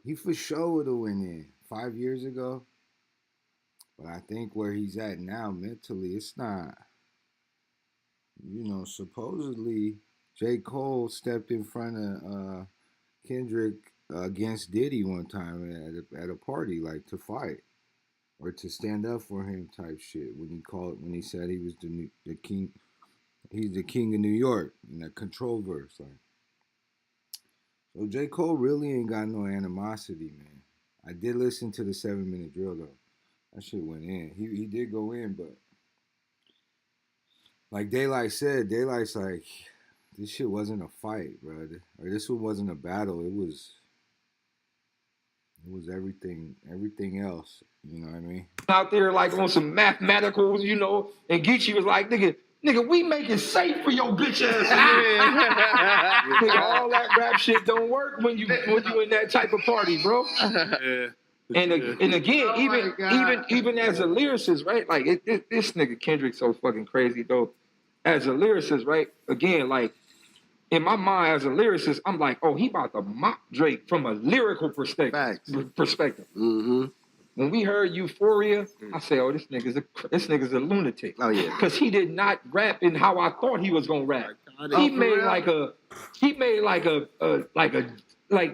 He for sure would have went in 5 years ago. But I think where he's at now mentally, it's not. You know, supposedly J. Cole stepped in front of Kendrick against Diddy one time at a party, like to fight or to stand up for him type shit. When he said he was the king, he's the king of New York in that control verse. Like, so J. Cole really ain't got no animosity, man. I did listen to the 7-minute drill though. That shit went in. He did go in, but like Daylyt said, Daylight's like, this shit wasn't a fight, bro. Or this one wasn't a battle. It was everything else. You know what I mean? Out there like on some mathematicals, you know, and Geechee was like, nigga, we make it safe for your bitch ass. Nigga, all that rap shit don't work when you in that type of party, bro. Yeah. And again, even as a lyricist, right? Like this nigga Kendrick so fucking crazy though. As a lyricist, right? Again, like in my mind as a lyricist, I'm like, oh, he about to mock Drake from a lyrical perspective. Mm-hmm. When we heard Euphoria, I said, oh, this nigga's a lunatic. Oh yeah, because he did not rap in how I thought he was gonna rap. He made like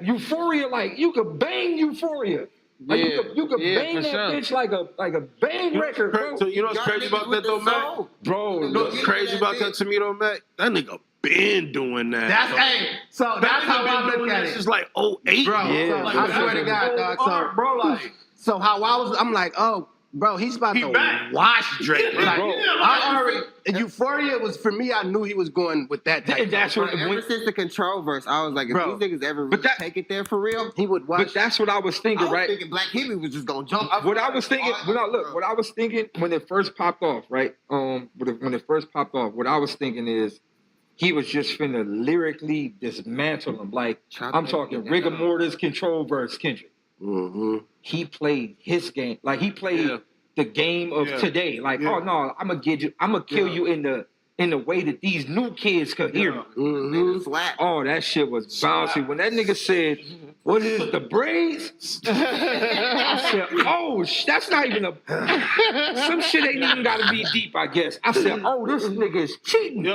Euphoria, like you could bang Euphoria. Like you could bang that bitch like a bang record, bro. So you know what's crazy about that though, Mac? Bro, you know what's crazy about that to me though, Mac? That nigga been doing that. That's how I look at it. It's just like 08. Bro, Yeah, I swear to God, dog. So, bro, like. So how I'm like, oh, bro, he's about to watch Drake. Like, I already Euphoria was for me. I knew he was going with that type. That's what ever since the Control verse, I was like, if these niggas ever really take it there for real, he would watch. But that's what I was thinking, right? Thinking Black Hippie was just gonna jump. What I was thinking when it first popped off, right? When it first popped off, what I was thinking is he was just finna lyrically dismantle him. Like I'm talking rigor mortis, Control verse, Kendrick. Mm-hmm. He played his game, like he played the game of today. Like, oh no, I'm gonna kill you in the way that these new kids could hear me. Mm-hmm. Oh, that shit was bouncy. When that nigga said, "What is it, the braids?" I said, "Oh, that's not even some shit ain't even gotta be deep, I guess." I said, "Oh, this nigga is cheating.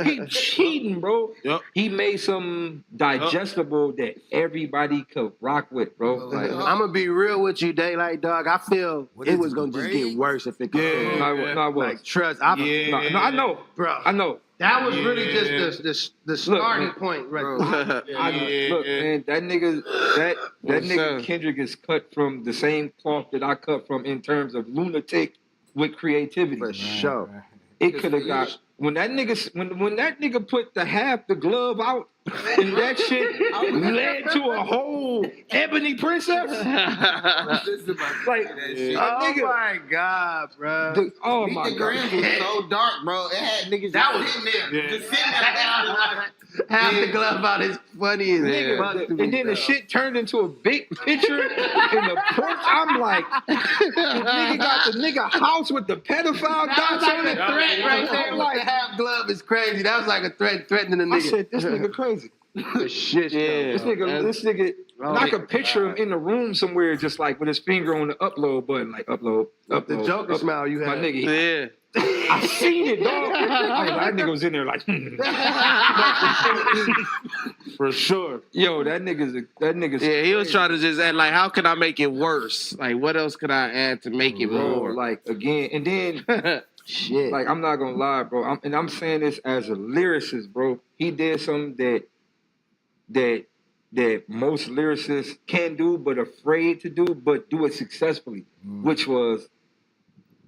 He cheating, bro." He made some digestible that everybody could rock with, bro. Like, I'm gonna be real with you, Daylyt, dog. I feel it was gonna just get worse if it could. Like, trust. I know, bro. I know. That was really just the starting point, right? Look, man, that nigga Kendrick is cut from the same cloth that I cut from in terms of lunatic with creativity. For sure. It could have got when that nigga put the glove out and that shit led to a whole ebony princess. Like, oh my God, bro. Oh my God. God. The Grams was so dark, bro. It had niggas just sitting there. Just sitting there. Half the glove out is funny as nigga. And then the shit turned into a big picture in the porch. I'm like, nigga got the nigga house with the pedophile dots on it. Threat right there. Like the half glove is crazy. That was like a threat threatening the nigga. I said, this nigga crazy. Shit, this nigga. And I could picture him in the room somewhere, just like with his finger on the upload button, like upload. The Joker smile you had. My nigga. I seen it, dog. That nigga was in there like, for sure. Yo, that nigga's. Yeah, he was trying to just add like, how can I make it worse? Like, what else could I add to make it more? Like again, and then shit. Like I'm not gonna lie, bro. I'm saying this as a lyricist, bro. He did something that most lyricists can do, but afraid to do, but do it successfully, which was.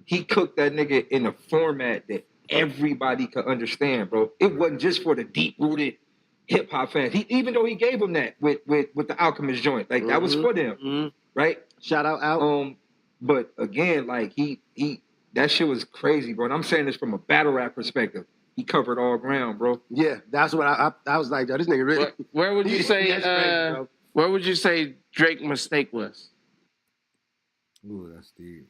He cooked that nigga in a format that everybody could understand, bro. It wasn't just for the deep-rooted hip-hop fans. Even though he gave them that with the Alchemist joint. Like, that was for them, right? Shout out. But, again, like, he that shit was crazy, bro. And I'm saying this from a battle rap perspective. He covered all ground, bro. Yeah, that's what I was like, yo, this nigga really... Where would you say... crazy, where would you say Drake's mistake was? Ooh, that's deep.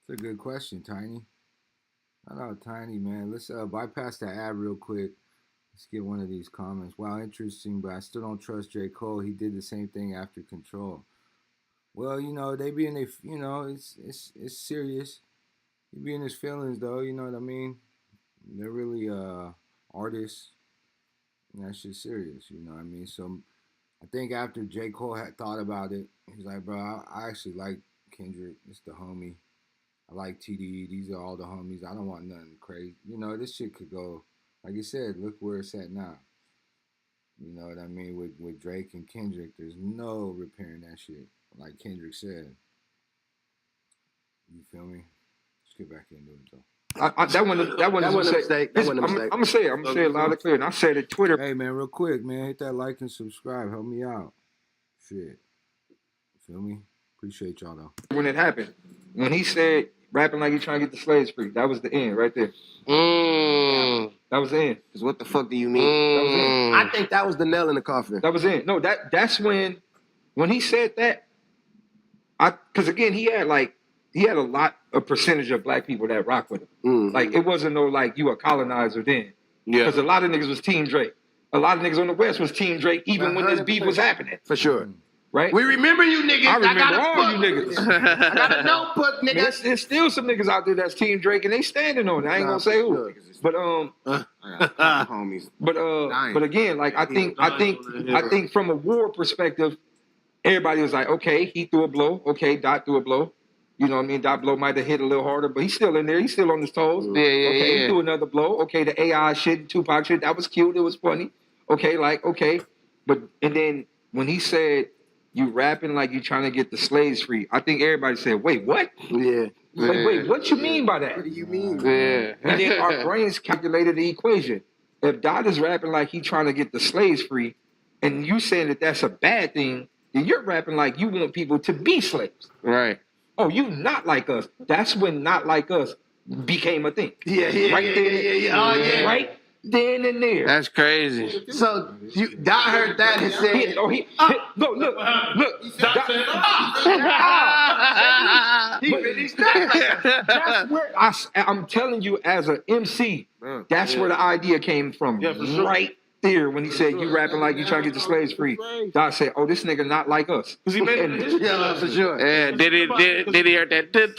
That's a good question, Tiny. Shout out, Tiny, man. Let's bypass the ad real quick. Let's get one of these comments. Wow, interesting, but I still don't trust J. Cole. He did the same thing after Control. Well, you know, they be in their, you know, it's serious. He be in his feelings, though, you know what I mean? They're really artists. And that shit's serious, you know what I mean? So I think after J. Cole had thought about it, he's like, bro, I actually like Kendrick. It's the homie. I like TDE. These are all the homies. I don't want nothing crazy. You know, this shit could go, like you said, look where it's at now. You know what I mean? With Drake and Kendrick, there's no repairing that shit. Like Kendrick said. You feel me? Let's get back into it, though. That wasn't a mistake. I'm going to say it loud and clear. And I said it Twitter. Hey, man, real quick, man. Hit that like and subscribe. Help me out. Shit. Feel me? Appreciate y'all, though. When it happened. When he said, rapping like he trying to get the slaves free, that was the end right there. That was the end. Because what the fuck do you mean? That was the end. I think that was the nail in the coffin. That was it. No, that's when he said that, Because again, he had a lot of percentage of black people that rock with him. Like it wasn't no like you a colonizer then. Yeah. Because a lot of niggas was Team Drake. A lot of niggas on the West was Team Drake, even when this beef was happening. For sure. Right? We remember you niggas. I remember got all you niggas. I got a notebook, nigga. There's still some niggas out there that's Team Drake and they standing on it. I ain't gonna say who. But homies. But again, like I think from a war perspective, everybody was like, okay, he threw a blow. Okay, Dot threw a blow. You know what I mean? Dot blow might have hit a little harder, but he's still in there. He's still on his toes. Okay, he threw another blow. Okay, the AI shit, Tupac shit, that was cute. It was funny. Okay, but and then when he said you rapping like you trying to get the slaves free, I think everybody said, wait, what? Yeah. Wait, what you mean by that? What do you mean? Yeah. And then our brains calculated the equation. If Dot is rapping like he trying to get the slaves free, and you saying that that's a bad thing, then you're rapping like you want people to be slaves. Right. Oh, you not like us. That's when not like us became a thing. Yeah. Oh, yeah. Right then and there. That's crazy. So Dot heard that and said, look. That's where I'm telling you, as an MC, that's where the idea came from. Yeah, for sure. Right there when he said you rapping like you trying to get the slaves free. Dot said, "Oh, this nigga not like us." Because he made it. Yeah, for sure. Yeah, did he hear that? Because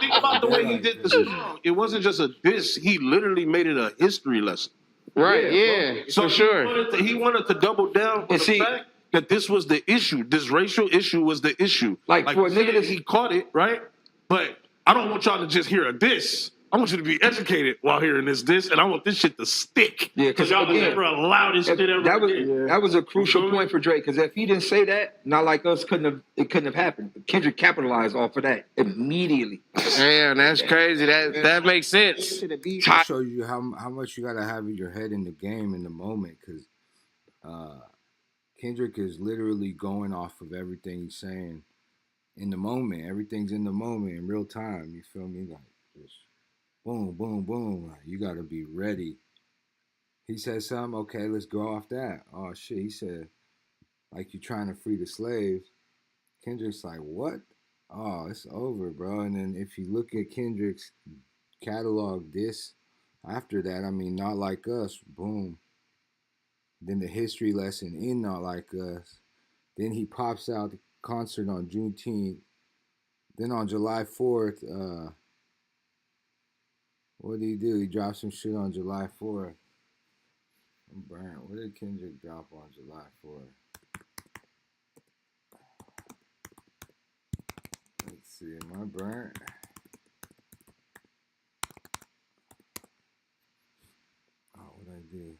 think about the way he did the song. It wasn't just a diss. He literally made it a history lesson. Right. Yeah. So for sure. He wanted to double down on the fact that this was the issue. This racial issue was the issue. Like for a nigga that he caught it, right? But I don't want y'all to just hear a diss. I want you to be educated while hearing this diss, and I want this shit to stick. Yeah, because y'all never allow this shit ever. That was a crucial point for Drake, because if he didn't say that, not like us, it couldn't have happened. Kendrick capitalized off of that immediately. Damn, that's crazy. That makes sense. It shows you how much you gotta have your head in the game in the moment, because Kendrick is literally going off of everything he's saying in the moment. Everything's in the moment in real time. You feel me? Like just boom, boom, boom. Like, you gotta be ready. He said something. Okay, let's go off that. Oh shit. He said like you trying to free the slaves. Kendrick's like, what? Oh, it's over, bro. And then if you look at Kendrick's catalog, this after that, I mean, Not Like Us, boom. Then the history lesson in Not Like Us. Then he pops out the concert on Juneteenth. Then on July 4th, what did he do? He dropped some shit on July 4th. What did Kendrick drop on July 4th? Let's see, am I burnt? Oh, what did I do?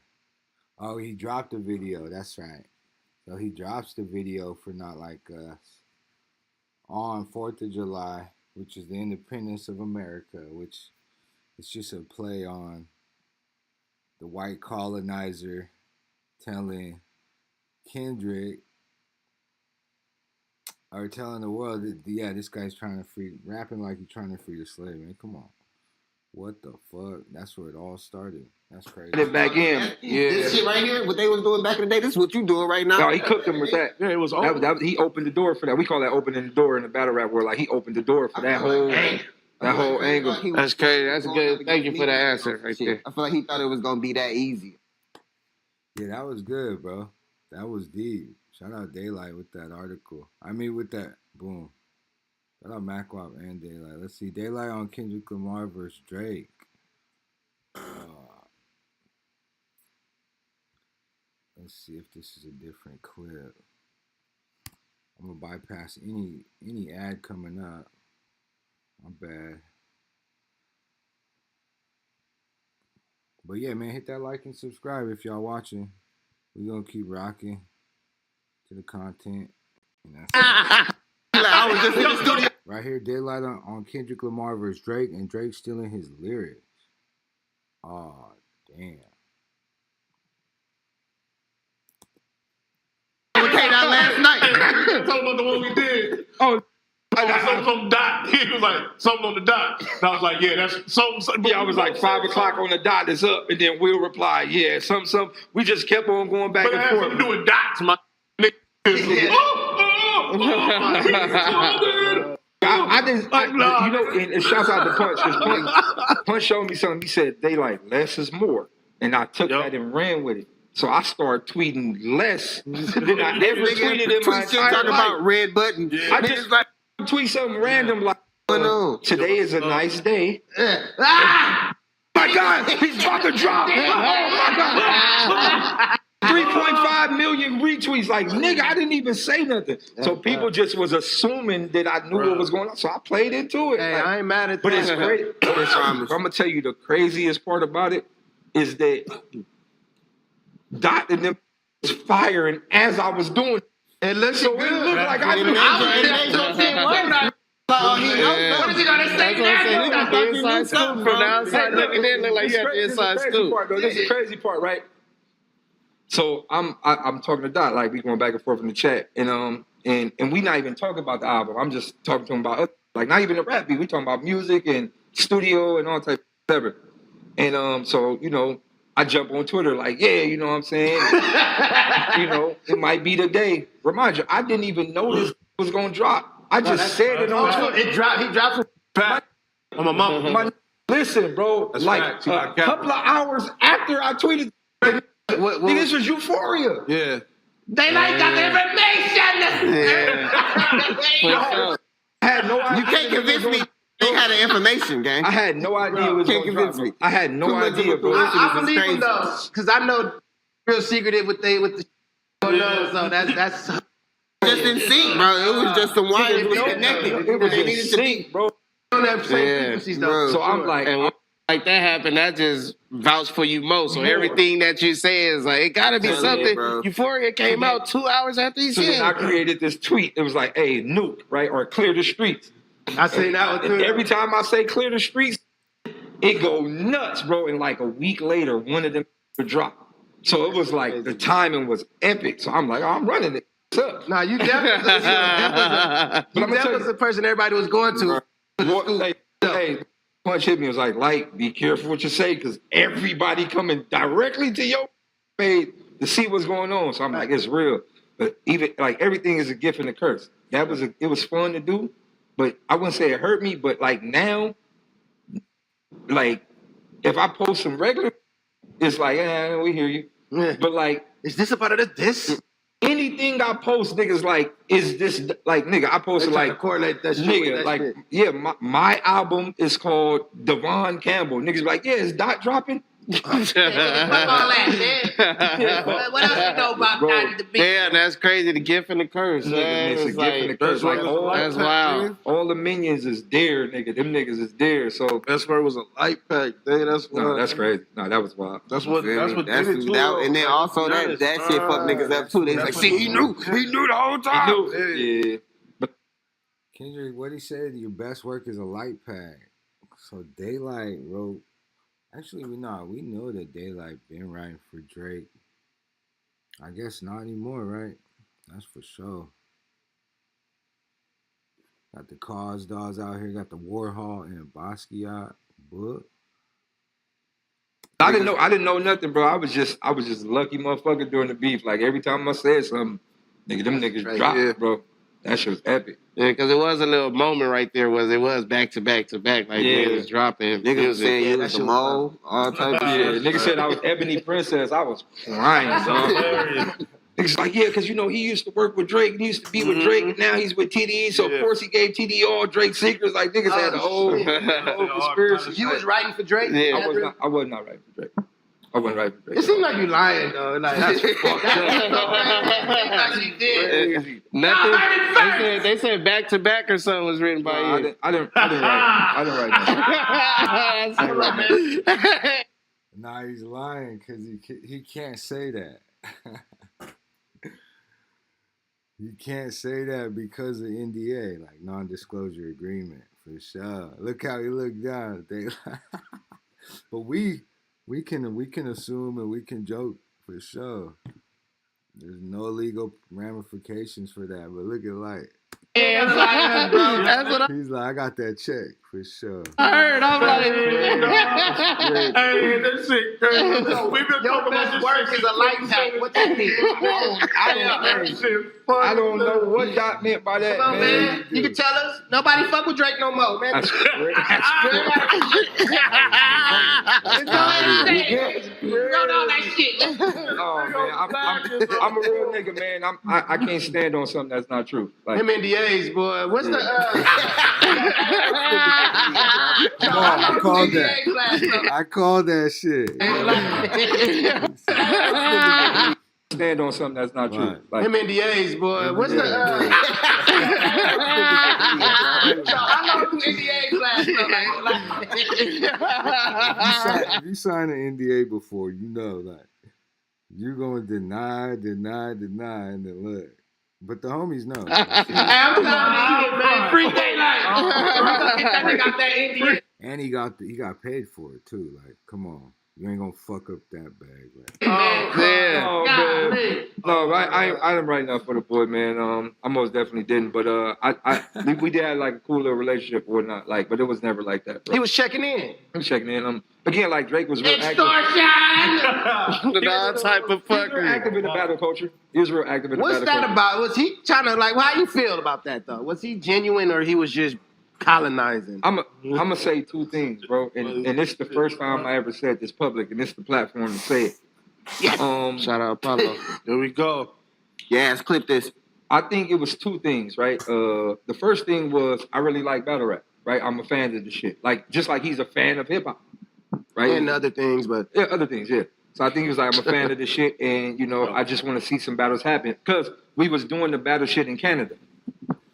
Oh, he dropped a video. That's right. So he drops the video for Not Like Us on 4th of July, which is the independence of America, which is just a play on the white colonizer telling Kendrick, or telling the world that, yeah, this guy's trying to rapping like he's trying to free the slave, man. Come on. What the fuck? That's where it all started. That's crazy. Put it back in. Yeah. This shit right here, what they was doing back in the day, this is what you doing right now. No, he cooked him with that. Yeah, it was he opened the door for that. We call that opening the door in the battle rap world. Like he opened the door for that whole angle. That's crazy. That's good. Thank you for the answer right there. I feel like he thought it was gonna be that easy. Yeah, that was good, bro. That was deep. Shout out Daylyt with that article. I mean, with that, boom. Shout out Macwop and Daylyt. Let's see. Daylyt on Kendrick Lamar versus Drake. Let's see if this is a different clip. I'm gonna bypass any ad coming up. My bad. But yeah, man, hit that like and subscribe if y'all watching. We're gonna keep rocking to the content. And I was just in the studio. Right here, Daylyt on Kendrick Lamar versus Drake, and Drake stealing his lyrics. Oh, damn. Okay, that last night. Talking about the one we did. Oh, some dot. He was like, something on the dot. And I was like, yeah, that's something. Yeah, I was like 5 o'clock on the dot is up, and then we'll reply, yeah, some. We just kept on going back and forth. But it had something to do with dots, my nigga. I didn't, you know, and shouts out to Punch, because Punch showed me something. He said, Daylyt, less is more. And I took that and ran with it. So I started tweeting less than I ever tweeted in my entire talking life. about red button. I just like tweet something random like, today is a nice day. My God, he's about to drop. Oh my God. 3.5 million retweets. Like, nigga, I didn't even say nothing. So people just was assuming that I knew what was going on. So I played into it. Hey, like, I ain't mad at that. But it's great. I'm going to tell you the craziest part about it is that Dot and them was firing as I was doing it. It looks so good. It looked like I was what is he gonna say now? The inside scoop from the outside looking in, look like you got the inside scoop. This is the crazy part, right? So I'm talking to Dot, like we going back and forth in the chat, and we not even talking about the album. I'm just talking to him about like not even the rap beat. We talking about music and studio and all type of whatever. And so you know, I jump on Twitter like, yeah, you know what I'm saying? You know, it might be the day. Remind you, I didn't even know this was gonna drop. I just said it on Twitter. It dropped. He dropped back. I'm a mama. Listen, bro. That's like facts. a couple of hours after I tweeted, this was Euphoria. Yeah. Daylyt got the information. I had no idea. You can't convince me. They had the information, gang. I had no idea it was going to drop. Me. I had no idea, bro. I believe him though, because I know real secretive with the so that's just in sync, bro. It was just some wires connected. It was in sync, bro. On that same frequencies, though. So I'm like, and like that happened, that just vouched for you most. So everything that you say is like, it gotta be something. Euphoria came out 2 hours after you said. I created this tweet. It was like, hey, nuke, right? Or clear the streets. I say that one too. Every time I say clear the streets, it go nuts, bro. And like a week later, one of them would drop. So it was like the timing was epic. So I'm like, oh, I'm running it. What's up? Nah, you definitely was the person everybody was going to. Hey, Punch hit me. It was like, Light, be careful what you say, because everybody coming directly to your page to see what's going on. So I'm like, it's real. But even like everything is a gift and a curse. It was fun to do. But I wouldn't say it hurt me, but like now, like if I post some regular, it's like, we hear you. Yeah. But like, is this about this? Anything I post, niggas like, is this like, nigga? I posted like, correlate that shit nigga, that like, shit. Yeah, my album is called Devon Campbell. Niggas like, yeah, is Dot dropping? Fuck all that, man. What else you know about Dottie the Beat? Yeah, that's crazy. The gift and the curse. It's a gift and the curse. Like, that's wild. All the minions is there, nigga. Them niggas is there. So that's where it was a light pack. That's no, that's crazy. No, that was wild. That's what Diddy and then also that shit fuck niggas up too. They like, see, he knew the whole time. Yeah. But Kendrick, what he said, your best work is a light pack. So Daylyt wrote. Actually, we know that Daylyt been writing for Drake. I guess not anymore, right? That's for sure. Got the Cause Dolls out here. Got the Warhol and Basquiat book. I didn't know nothing, bro. I was just a lucky motherfucker during the beef. Like every time I said something, nigga, them niggas dropped, bro. That shit was epic. Yeah, because it was a little moment right there. It was back to back to back. Like niggas dropping. Niggas saying you was the mole, all types of shit. Niggas said I was Ebony Princess. I was crying, dog. Niggas like, yeah, because you know he used to work with Drake. He used to be with Drake. And now he's with TDE. So of course he gave TDE all Drake secrets. Like niggas had the whole conspiracy. You was writing for Drake? Yeah, I was not writing for Drake. I wasn't writing for Drake. It seems like you lying though. Like that's fucked up. You did. Nothing. They said back to back or something was written by you. I didn't write that. Nah, he's lying because he can't say that. You can't say that because of NDA, like non-disclosure agreement, for sure. Look how he looked down. But we can assume and we can joke for sure. There's no legal ramifications for that. But look at Light. Yeah, that's what he's like, I got that check For sure. I heard. I'm like, Hey, that's shit crazy. We've been your talking about best this work shit is a light pack. What that mean? I don't know what Doc meant by that, Come on, man. You can tell us. Nobody fuck with Drake no more, man. That's correct. That shit. Oh man, I'm a real nigga, man. I can't stand on something that's not true. Like, Them NDAs, boy. What's the? I called that. I called that shit. Stand on something that's not true. Like, Them NDAs, boy. What's the? I know who NDAs last. If you sign an NDA before, you know, like, you're going to deny, and then look. But the homies know. I'm telling you, man. Free Daylyt. That nigga got that NDA. And he got paid for it too. Like, come on, you ain't gonna fuck up that bag, man. man. No, I didn't write enough for the boy, man. I most definitely didn't. But we did have like a cool little relationship or whatnot. Like, but it was never like that, bro. He was checking in. He was checking in. Again, like Drake was real active. That type of He was real active in the battle culture. He was real active in the battle culture. What's that about? Was he trying to like? How you feel about that though? Was he genuine or he was just colonizing? I'm gonna say two things, bro. And this is the first time I ever said this public, and this is the platform to say it. Yes. Shout out Pablo. Here we go. Yes, clip this. I think it was two things, right? The first thing was I really like battle rap, right? I'm a fan of the shit. Like, just like he's a fan of hip hop, right? And other things, but yeah, other things, yeah. So I think he was like, I'm a fan of this shit, and you know, I just want to see some battles happen because we was doing the battle shit in Canada.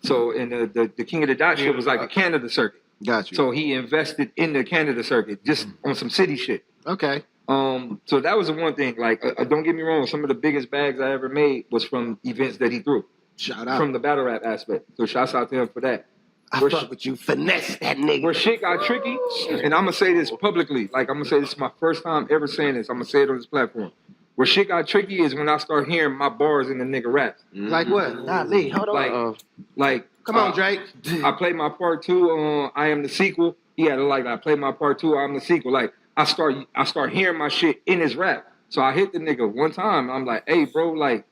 So, and the King of the Dot shit was like a Canada circuit. Got you. So he invested in the Canada circuit just on some city shit. Okay. So that was the one thing. Like, don't get me wrong, some of the biggest bags I ever made was from events that he threw. Shout out. From the battle rap aspect. So shouts out to him for that. I fuck with you. Finesse that nigga. Where shit got tricky, and I'm going to say this publicly. Like, I'm going to say this is my first time ever saying this. I'm going to say it on this platform. Where shit got tricky is when I start hearing my bars in the nigga raps. Like what? Lee, hold on. Like, come on, Drake. I played my part 2 on I Am the Sequel. He had I played my part 2 I Am the Sequel. Like, I start hearing my shit in his rap. So I hit the nigga one time. I'm like, hey, bro, like,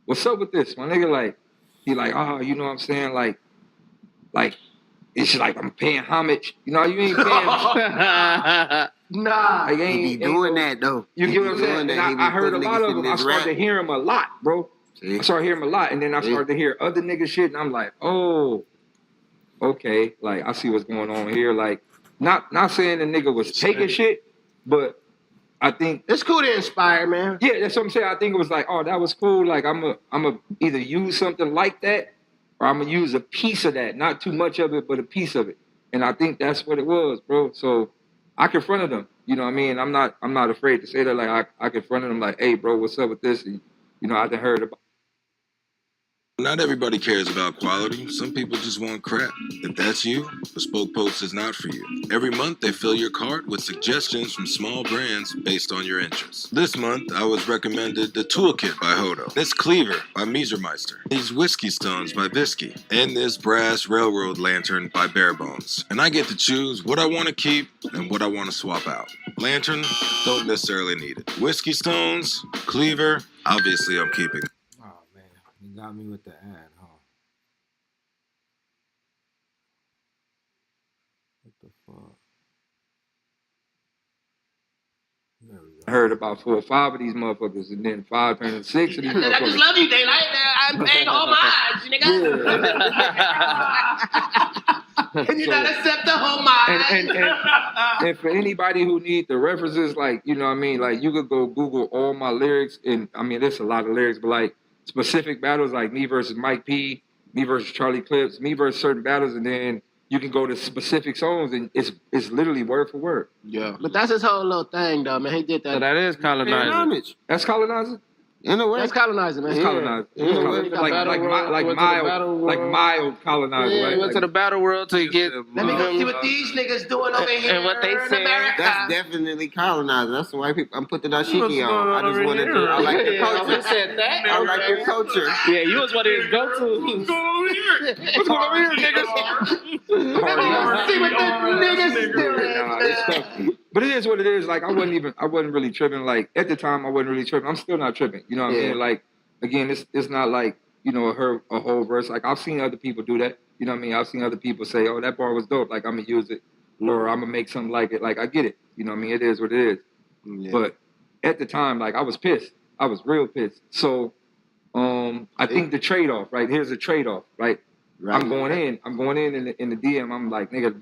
what's up with this? My nigga, like, he like, oh, you know what I'm saying? Like, it's like I'm paying homage. You know, you ain't paying. Nah, like, he be doing that, though. You get what I'm saying? And I heard a lot of them. I started to hear him a lot, bro. I started hearing him a lot. And then I started to hear other nigga shit. And I'm like, oh, okay. Like, I see what's going on here. Like, not saying the nigga was taking shit, but I think it's cool to inspire, man. Yeah, that's what I'm saying. I think it was like, oh, that was cool. Like, I'm a either use something like that, or I'm gonna use a piece of that. Not too much of it, but a piece of it. And I think that's what it was, bro. So I confronted him. You know what I mean? I'm not afraid to say that. Like, I confronted him like, hey, bro, what's up with this? And, you know, I done heard about. Not everybody cares about quality. Some people just want crap. If that's you, Bespoke Post is not for you. Every month, they fill your cart with suggestions from small brands based on your interests. This month, I was recommended the Toolkit by Hodo, this Cleaver by Miesermeister, these Whiskey Stones by Visky, and this Brass Railroad Lantern by Barebones. And I get to choose what I want to keep and what I want to swap out. Lantern, don't necessarily need it. Whiskey Stones, Cleaver, obviously I'm keeping. You got me with the ad, huh? What the fuck? There we go. I heard about 4 or 5 of these motherfuckers, and then 5 and 6 of these motherfuckers. I just love you, Daylyt. I'm paying homage, nigga. And you gotta accept the homage. And for anybody who need the references, like, you know what I mean? Like, you could go Google all my lyrics, and I mean, there's a lot of lyrics, but like, specific battles like me versus Mike P, me versus Charlie Clips, me versus certain battles, and then you can go to specific songs, and it's literally word for word. Yeah, but that's his whole little thing, though, man. He did that. So that is colonizing. That's colonizing? In a way, That's colonizing, man. It's colonizing. Yeah. It's colonizing. Like mild colonizing. Yeah, right? went to the battle world to get. Let me go see what these niggas doing over here And what they in said. America. That's definitely colonizing. That's why people. I'm putting the dashiki on. I just wanted to. here? I like the Yeah, culture. I said that. I like your culture. Yeah, you was one of his go-tos. What's going on here? What's going on here, niggas? See what the niggas doing. Nah, it's tough. But it is what it is. Like I wasn't really tripping. Like at the time, I wasn't really tripping. I'm still not tripping. You know what I mean? Like again, it's not like a whole verse. Like I've seen other people do that. You know what I mean? I've seen other people say, "Oh, that bar was dope." Like I'm gonna use it, or I'm gonna make something like it. Like I get it. You know what I mean? It is what it is. Yeah. But at the time, like I was pissed. I was real pissed. So I think the trade-off, right? Here's the trade-off, right? I'm going in the DM. I'm like, nigga,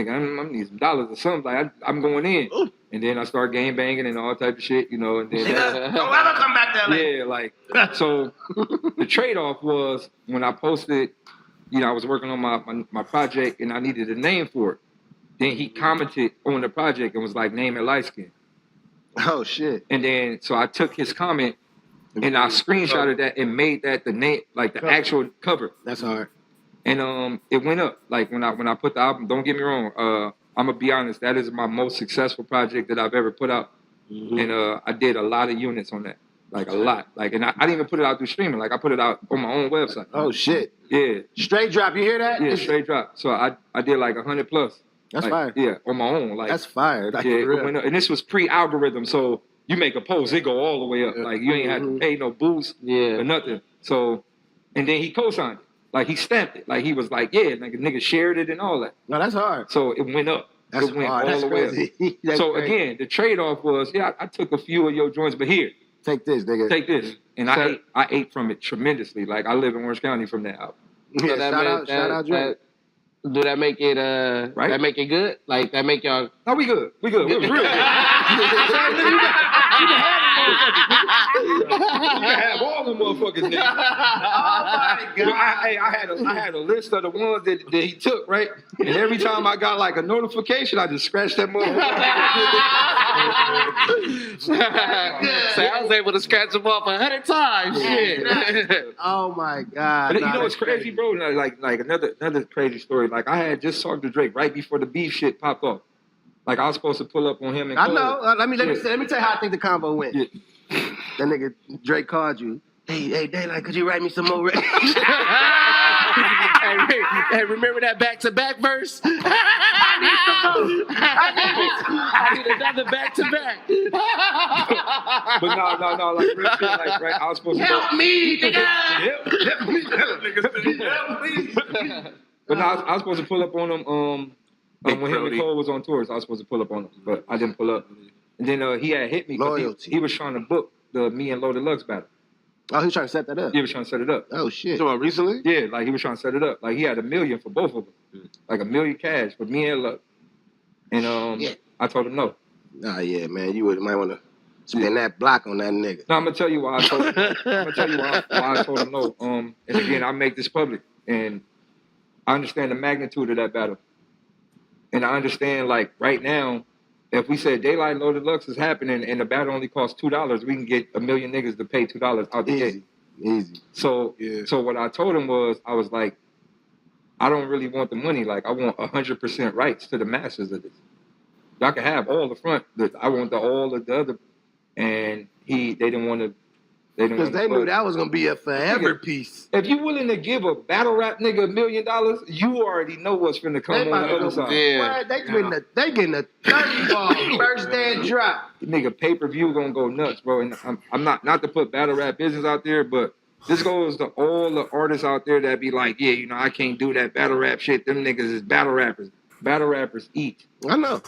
I'm need some dollars or something. Like I'm going in, and then I start game banging and all type of shit, And then Don't ever come back to LA. yeah, like so. The trade off was when I posted. I was working on my project and I needed a name for it. Then he commented on the project and was like, "Name it light skin." Oh shit! And then so I took his comment and I screenshotted that and made that the name, like the actual cover. That's hard. And it went up. Like when I put the album, don't get me wrong, I'm gonna be honest, that is my most successful project that I've ever put out. Mm-hmm. And I did a lot of units on that. Like a lot. Like and I didn't even put it out through streaming. Like I put it out on my own website. Oh shit. Yeah. Straight drop, you hear that? Yeah, straight drop. So I did like 100 plus. That's like, fire. Yeah, on my own. Like that's fire. Like, yeah, it went up. And this was pre-algorithm, so you make a post, it go all the way up. Like you ain't had to pay no boost or nothing. So and then he co-signed it. Like he stamped it. Like he was like, yeah, like a nigga shared it and all that. No, that's hard. So it went up. That's it went hard. all That's the way crazy. up. So again, the trade-off was, I took a few of your joints, but here. Take this, nigga. Take this. And I ate from it tremendously. Like I live in Orange County from that album. Yeah, so shout out, Drake. Do that make it right? That make it good? Like that make y'all? No, we good. We good. We was real good. You can have all the motherfuckers. Nigga. Oh my God! I had a list of the ones that he took, right? And every time I got like a notification, I just scratched that motherfucker. So I was able to scratch them off 100 times. Shit. Oh my God! But you know what's crazy, bro? Like another crazy story. Like I had just talked to Drake right before the beef shit popped off. Like I was supposed to pull up on him and I know. Let me tell you how I think the convo went. Yeah. That nigga Drake called you. Hey, Daylyt, could you write me some more? Hey, remember that back-to-back verse? I need another back-to-back. But no, like real shit, like right, I was supposed to help me, nigga. Help me. But no, I was supposed to pull up on him when him and Cole was on tours. I was supposed to pull up on him, but I didn't pull up. And then he had hit me because he was trying to book the me and Loaded Lux battle. Oh, he was trying to set that up? He was trying to set it up. Oh, shit. So recently? Yeah, like he was trying to set it up. Like he had $1 million for both of them. Like $1 million cash for me and Lux. And I told him no. Nah, yeah, man. You might want to spend that block on that nigga. No, I'm going to tell you why I told him no. I'm going to tell you why I told him no. And again, I make this public. And I understand the magnitude of that battle. And I understand, like, right now, if we said Daylyt and Loaded Lux is happening and the battle only costs $2, we can get 1 million niggas to pay $2 out the gate. Easy. So what I told him was, I was like, I don't really want the money. Like, I want 100% rights to the masters of this. Y'all can have all the front. I want all of the other. And they didn't want to. Because they knew that was going to be a forever piece. If you willing to give a battle rap nigga $1 million, you already know what's finna come on the other side. Yeah. They getting a 30 ball first day drop. Nigga, pay-per-view gonna go nuts, bro. And I'm not to put battle rap business out there, but this goes to all the artists out there that be like, yeah, I can't do that battle rap shit. Them niggas is battle rappers. Battle rappers eat. I know.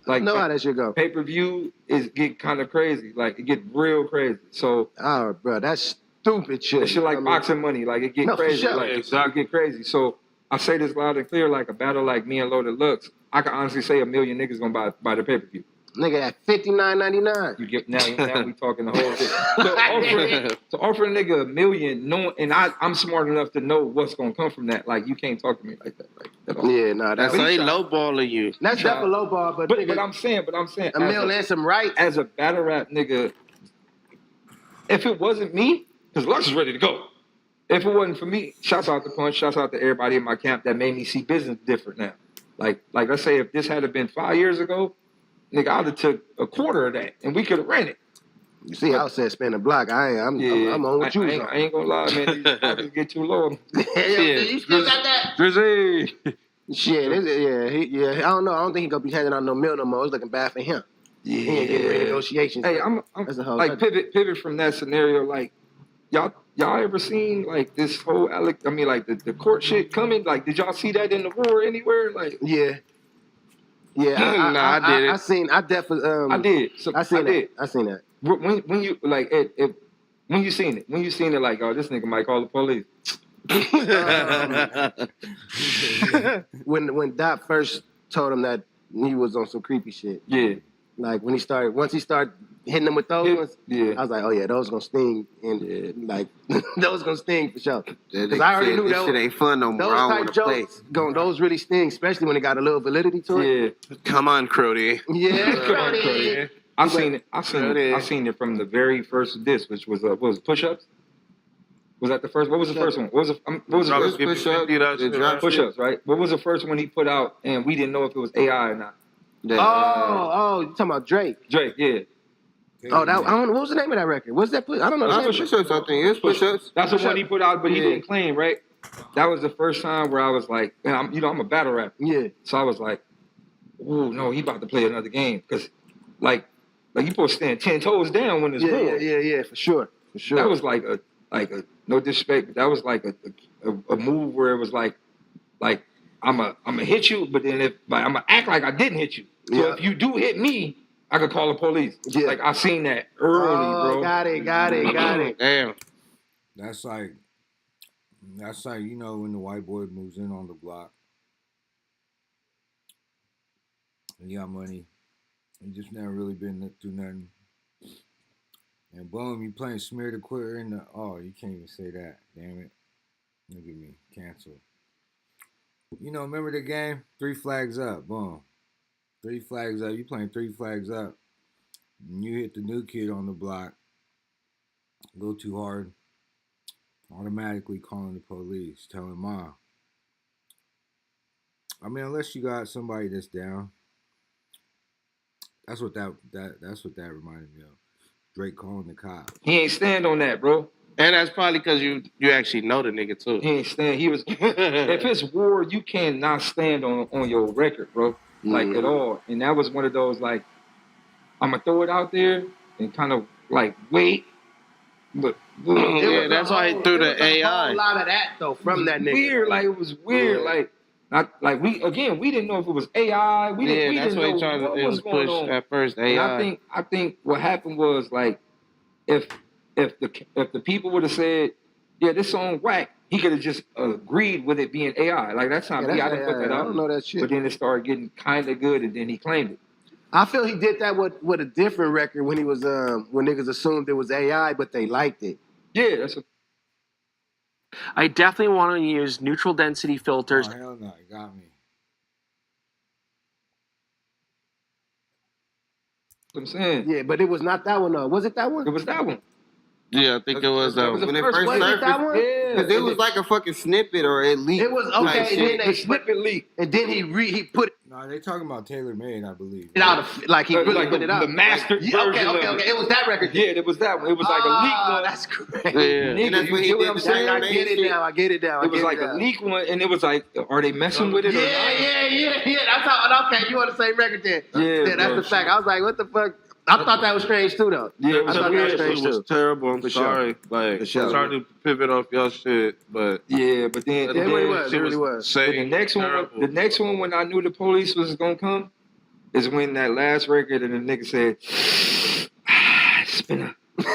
Like, I know how that shit go. Pay-per-view get kind of crazy. Like, it get real crazy. So, oh, bro, that's stupid shit. That shit like boxing money. Like, it get crazy. Sure. Like, it get crazy. So, I say this loud and clear, like a battle like me and Loaded Lux, I can honestly say 1 million niggas gonna buy the pay-per-view. Nigga at $59.99. You get now we talking the whole shit. So offer a nigga 1 million, and I'm smart enough to know what's gonna come from that. Like, you can't talk to me like that. Like, yeah, no, that's so they lowballing you. That's definitely lowball, but I'm saying, $1 million and some rights as a battle rap nigga, if it wasn't me, because Lux is ready to go. If it wasn't for me, shouts out to Punch, shouts out to everybody in my camp that made me see business different now. Like let's say if this had been 5 years ago, nigga, I'd have took a quarter of that and we could have ran it. You see, I was saying spin the block. I'm on what you was on. I ain't gonna lie, man. These pockets get too low. You still got that? Drizzy. Shit, I don't know. I don't think he gonna be handing out no meal no more. It's looking bad for him. Yeah. He ain't getting renegotiations. Hey, I'm like pivot from that scenario. Like y'all ever seen like this whole the court shit coming? Like, did y'all see that in the war anywhere? Like, yeah. I did it. I definitely. I did. So I seen that. When you like when you seen it like, oh, this nigga might call the police. When Doc first told him that he was on some creepy shit. Yeah. Like once he started hitting them with those ones, yeah. I was like, oh yeah, those gonna sting, and like those gonna sting for sure. Because I already knew that shit ain't fun no more. those type jokes, those really sting, especially when it got a little validity to it. Yeah. Come on, Crody. Yeah, Crody. I seen it from the very first disc, which was what was it, Push-Ups? Was that the first? What was the first one? What was the first Push-Ups, right? What was the first one he put out, and we didn't know if it was AI or not? You talking about Drake? Drake, yeah. Oh, that I don't know. What was the name of that record? What's that? I don't know. Push-Ups, I think. It's Push-Ups. That's the one he put out, but he didn't claim, right? That was the first time where I was like, and I'm a battle rapper. Yeah. So I was like, oh no, he about to play another game, because like you supposed to stand 10 toes down when it's war. Yeah, for sure. That was like a no disrespect, but that was like a move where it was like I'm gonna hit you, but then I'm gonna act like I didn't hit you. So if you do hit me, I could call the police. Yeah. Like I seen that early, bro. Got it. Damn. That's like you know when the white boy moves in on the block, and you got money, you just never really been through nothing. And boom, you playing Smear the Quitter in the... Oh, you can't even say that. Damn it. Look at me. Cancel. You know, remember the game? 3 flags up. Boom. 3 flags up. You playing 3 flags up. And you hit the new kid on the block. A little too hard. Automatically calling the police. Telling mom. I mean, unless you got somebody that's down. That's what that reminded me of. Drake calling the cops. He ain't stand on that, bro. And that's probably because you actually know the nigga too. He ain't stand. He was. If it's war, you cannot stand on your record, bro. Like at all. And that was one of those like, I'm gonna throw it out there and kind of like wait. But yeah, that's why he threw the AI. A lot of that though from that nigga. Weird, like it was weird, like. Not, like we didn't know if it was AI. We didn't know what was going on at first. AI. And I think what happened was like, if the people would have said, yeah, this song Wack, he could have just agreed with it being AI. Like that's not me. I didn't put that out. I don't know that shit. But then it started getting kind of good, and then he claimed it. I feel he did that with a different record when he was when niggas assumed it was AI, but they liked it. Yeah, that's a. I definitely want to use neutral density filters. Oh, hell no, you got me. I'm saying. Yeah, but it was not that one though. Was it that one? It was that one. Yeah, I think it was when it first surfaced. Because it was like a fucking snippet or it leaked. It was okay, and then they snippet leaked, and then he put. No, they talking about Taylor Made, I believe. It out of like he really like put it out. The mastered version. Okay. It was that record. Yeah, it was that one. It was like a leak one. That's great. Yeah, and that's what he did. I get it now. It was like a leak one, and it was like, are they messing with it? Yeah. That's how. Okay, you on the same record then? Yeah, that's the fact. I was like, what the fuck. I thought that was strange too, though. Yeah, I thought that was strange too. It was terrible. I'm sorry. Like, sorry to pivot off y'all shit, but yeah, but then it really was. The next one, when I knew the police was gonna come, is when that last record and the nigga said, "Spinner." That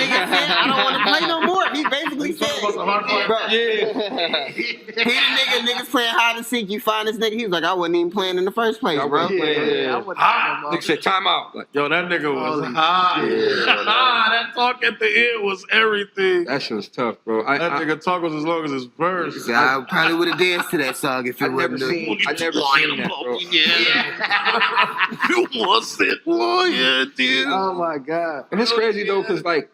nigga said, "I don't want to play no more." He basically said, "Bro, he the niggas playing hide and seek. You find this nigga." He was like, "I wasn't even playing in the first place, bro." Nigga said, "Time out." Like, yo, that nigga was high. That talk at the end was everything. That shit was tough, bro. That nigga talk was as long as his verse. I probably would have danced to that song if it wasn't. I never seen that, bro. Yeah. You wasn't lawyer, dude. Oh my god. And it's crazy though, cause like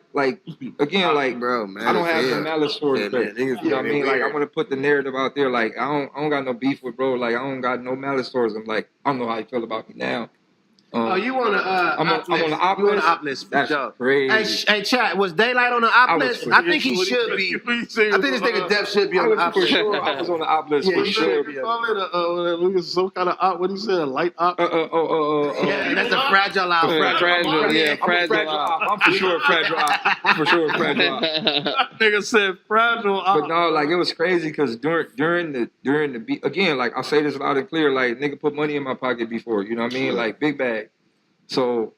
again, like bro, man, I don't have no yeah. malice towards Yeah, bro. man, niggas You know what I mean? Like I weird. want to put the narrative out there. Like I don't got no beef with bro. Like I don't got no malice towards him. Like I don't know how you feel about me now. Oh, you on the I'm on the op You on list? the op list for That's sure. crazy. Hey, chat, was Daylyt on the op list? I think he should be. I think this nigga Def should be on the op for list. sure. I was on the op list Yeah, for he sure. should be. Call it some kind of op. What do you say? A light op? Yeah, that's a fragile op. Fragile, yeah, I'm a fragile op. I'm for sure a fragile op. For sure a fragile op. Nigga said fragile op. But no, like it was crazy because during the beat again, like I'll say this loud and clear, like nigga put money in my pocket before, you know what I mean? Like big bag. So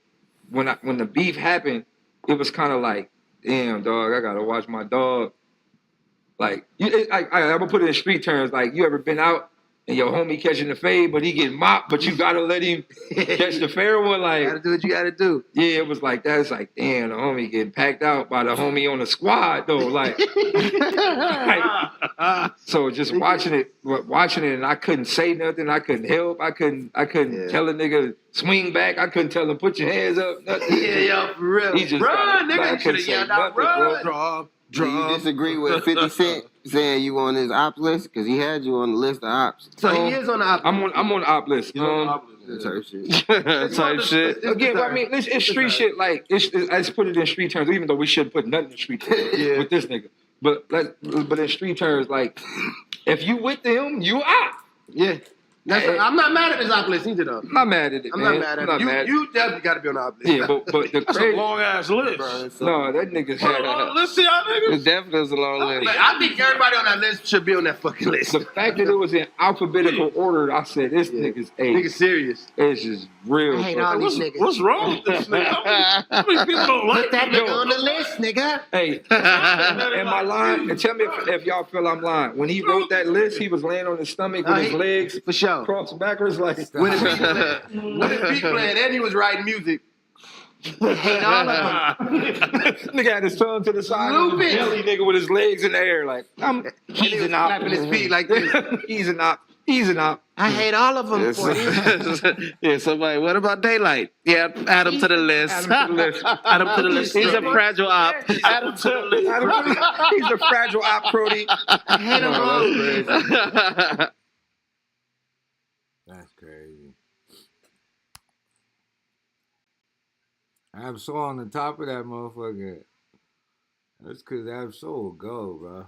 when the beef happened, it was kind of like, damn dog, I gotta watch my dog. Like I'm gonna put it in street terms. Like you ever been out and your homie catching the fade, but he getting mopped, but you gotta let him catch the fair one. Like gotta do what you gotta do. Yeah, it was like that. It's like damn, the homie getting packed out by the homie on the squad though. Like so just watching it, and I couldn't say nothing. I couldn't help. I couldn't tell a nigga swing back. I couldn't tell him put your hands up. Nothing. Yeah, yo, for real. He just Run, got, nigga. I You should have yelled out, run. Do you disagree with 50 Cent saying you on his op list? Because he had you on the list of ops. So he is on the op list. I'm on the op list. Type shit. Type shit. Again, I mean, it's street shit. Like let's put it in street terms. Even though we shouldn't put nothing in street terms with this nigga, but in street terms, like if you with them, you op. Yeah. I'm not mad at his op list either, though. I'm not mad at it. I'm man. not mad I'm at not it. You definitely got to be on the op list. Yeah, but the That's crazy, a long ass list. No, that nigga's Let's see y'all niggas. It definitely is a long list. But I think everybody on that list should be on that fucking list. The fact that it was in alphabetical order, I said this nigga's Nigga serious. It's just real. I hate all these niggas. What's wrong with this nigga? How many people don't like Put that nigga on the list, nigga. Hey, am I lying? And tell me if y'all feel I'm lying. When he wrote that list, he was laying on his stomach with his legs for sure crossed backwards like. When it beat playing, and he was writing music. I hate all of them. Nigga had his tongue to the side of his belly, nigga, with his legs in the air, like he's an op. Slapping his feet like this. He's an op. He's an op. I hate all of them. Yeah, somebody, what about Daylyt? Yeah, add him to the list. Add him to the list. He's a fragile op. Add him to the list. He's a fragile op, Crody. I hate him all. That's crazy. Ab Soul on the top of that motherfucker. That's because Ab Soul will go, bro.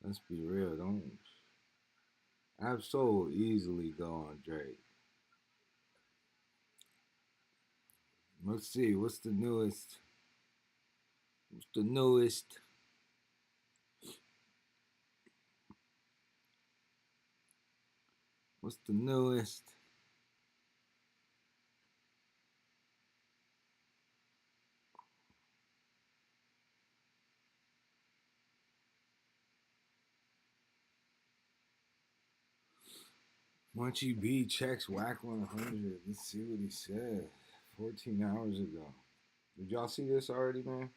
Let's be real. Don't. Ab Soul will easily go on Drake. Let's see. What's the newest? What's the newest? What's the newest? Munchie B checks Wack 100. Let's see what he said 14 hours ago. Did y'all see this already, man?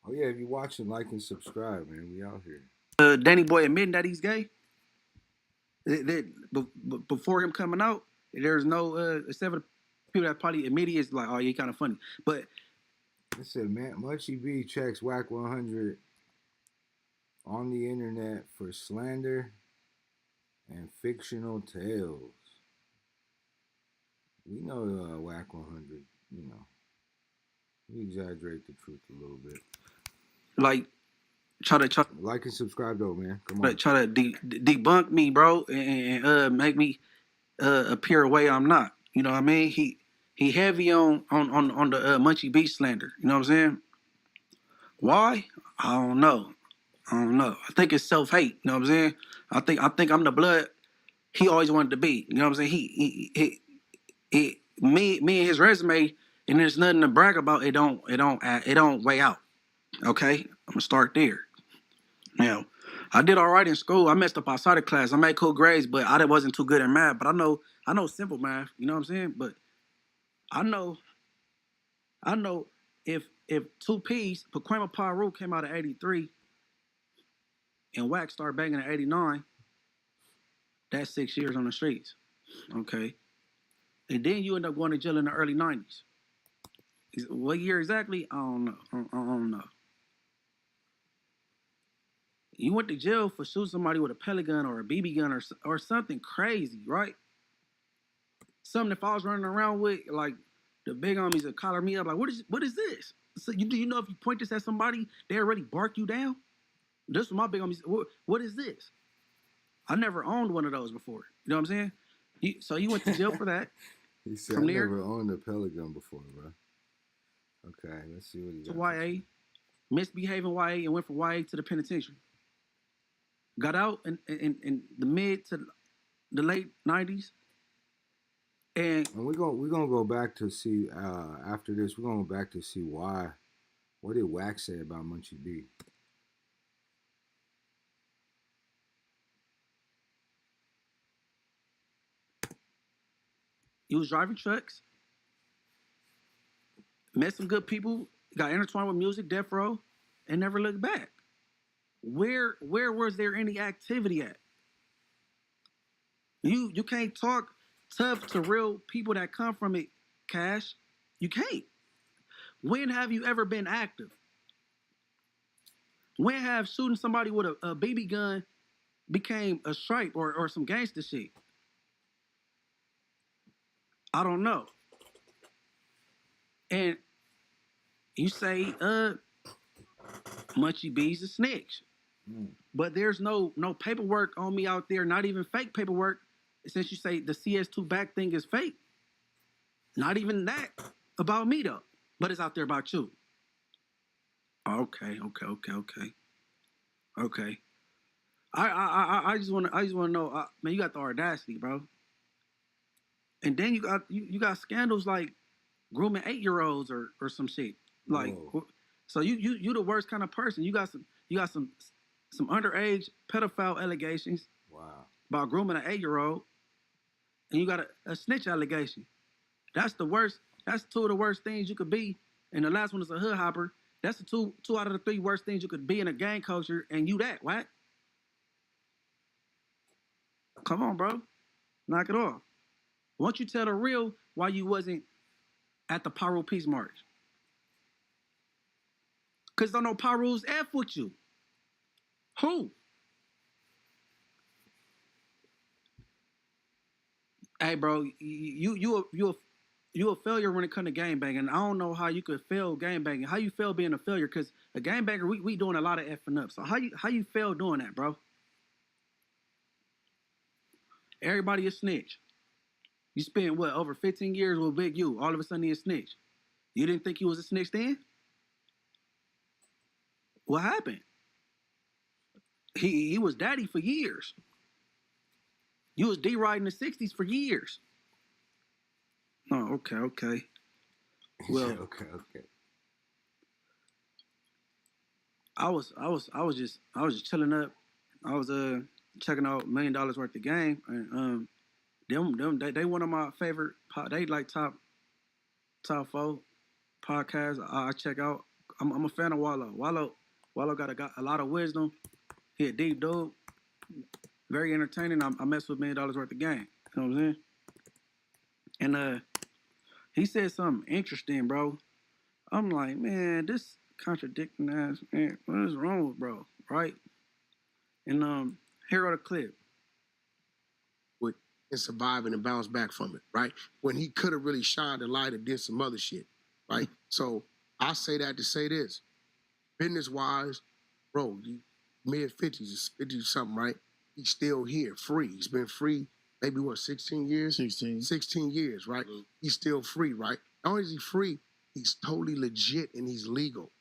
Oh, yeah, if you're watching, like and subscribe, man. We out here. Danny Boy admitting that he's gay. Before him coming out, there's no, except for the people that probably admit he is like, oh, you're kind of funny. But it said, man, Munchie B checks Wack 100 on the internet for slander and fictional tales. We know Wack 100, you know. We exaggerate the truth a little bit. Like, try to like and subscribe though, man. Come on. Like, try to debunk me, bro, and make me appear a way I'm not. You know what I mean? He heavy on the Munchie B slander. You know what I'm saying? Why? I don't know. I think it's self-hate. You know what I'm saying? I think I'm the blood he always wanted to be. You know what I'm saying? Me and his resume, and there's nothing to brag about. It don't weigh out. Okay, I'm gonna start there. Now, I did all right in school. I messed up outside of class. I made cool grades, but I wasn't too good in math. But I know simple math. You know what I'm saying? But I know if 2P's Paquema Paru came out at 83 and Wack started banging at 89, that's 6 years on the streets. Okay. And then you end up going to jail in the early 90s. What year exactly? I don't know. I don't know. You went to jail for shooting somebody with a pellet gun or a BB gun or something crazy, right? Something if I was running around with, like, the big homies would collar me up, like, what is this? So do you know if you point this at somebody, they already bark you down? This was my big homies. What is this? I never owned one of those before. You know what I'm saying? So you went to jail for that. He said, From I there, never owned a pellet gun before, bro. Okay, let's see what he to got. YA, misbehaving YA, and went from YA to the penitentiary. Got out in the mid to the late 90s. And we're gonna go back to see after this. We're gonna go back to see why. What did Wack say about Munchie B? He was driving trucks, met some good people, got intertwined with music, death row, and never looked back. Where was there any activity at? You can't talk tough to real people that come from it, Cash. You can't. When have you ever been active? When have shooting somebody with a BB gun became a stripe or some gangster shit? I don't know. And you say, Munchie B's a snitch. But there's no paperwork on me out there, not even fake paperwork, since you say the CS2 back thing is fake. Not even that about me though, but it's out there about you. Okay. I just want to know, man, you got the audacity, bro. And then you got scandals like grooming 8-year-olds or some shit. Like, so you the worst kind of person. You got some underage pedophile allegations. Wow. About grooming an 8-year-old, and you got a snitch allegation. That's the worst. That's 2 of the worst things you could be. And the last one is a hood hopper. That's the two out of the 3 worst things you could be in a gang culture, and you that, what? Come on, bro. Knock it off. Why don't you tell the real why you wasn't at the Pyro Peace March? Because don't know Pyro's F with you. Who? Hey, bro, you a failure when it comes to gangbanging. I don't know how you could fail gangbanging. How you fail being a failure? Because a gangbanger, we doing a lot of effing up. So how you fail doing that, bro? Everybody a snitch. You spent what, over 15 years with Big U. All of a sudden he a snitch. You didn't think he was a snitch then? What happened? He was daddy for years. You was D-Ride in the 60s for years. Oh, okay. Well, okay. I was just chilling up. I was checking out $1 million worth of game, and they one of my favorite. They like top 4 podcasts I check out. I'm a fan of Wallow. Wallow got a lot of wisdom. He a deep dude. Very entertaining. I mess with $1 million worth of game. You know what I'm saying? And he said something interesting, bro. I'm like, man, this contradicting ass, man. What is wrong with bro? Right? And here go the clip. And surviving and bounce back from it, right? When he could have really shined a light and did some other shit, right? So I say that to say this. Business-wise, bro, mid-50s, 50-something, right? He's still here, free. He's been free maybe, 16 years? 16 years, right? Mm-hmm. He's still free, right? Not only is he free, he's totally legit and he's legal,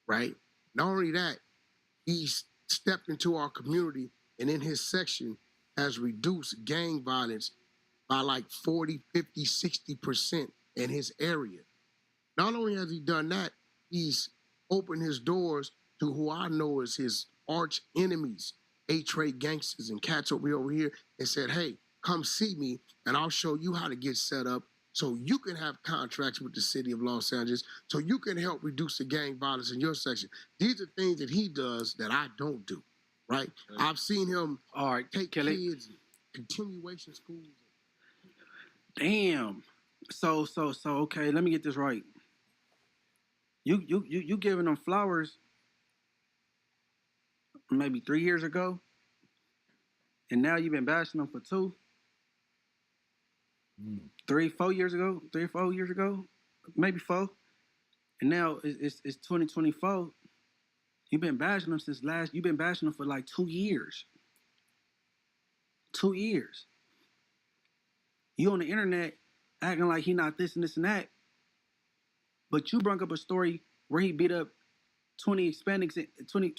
right? Not only that, he's stepped into our community and in his section has reduced gang violence by like 40, 50, 60% in his area. Not only has he done that, he's opened his doors to who I know is his arch enemies, A-Trade gangsters and cats over here, and said, hey, come see me and I'll show you how to get set up so you can have contracts with the city of Los Angeles, so you can help reduce the gang violence in your section. These are things that he does that I don't do. Right? I've seen him take kids, continuation schools. Damn. So okay, let me get this right. You giving them flowers maybe 3 years ago, and now you've been bashing them for 2, 3, 4 years ago, 3 or 4 years ago, maybe 4, and now it's 2024. You've been bashing them you've been bashing them for like 2 years. 2 years. You on the internet acting like he not this and this and that, but you brought up a story where he beat up 20 Hispanics, 20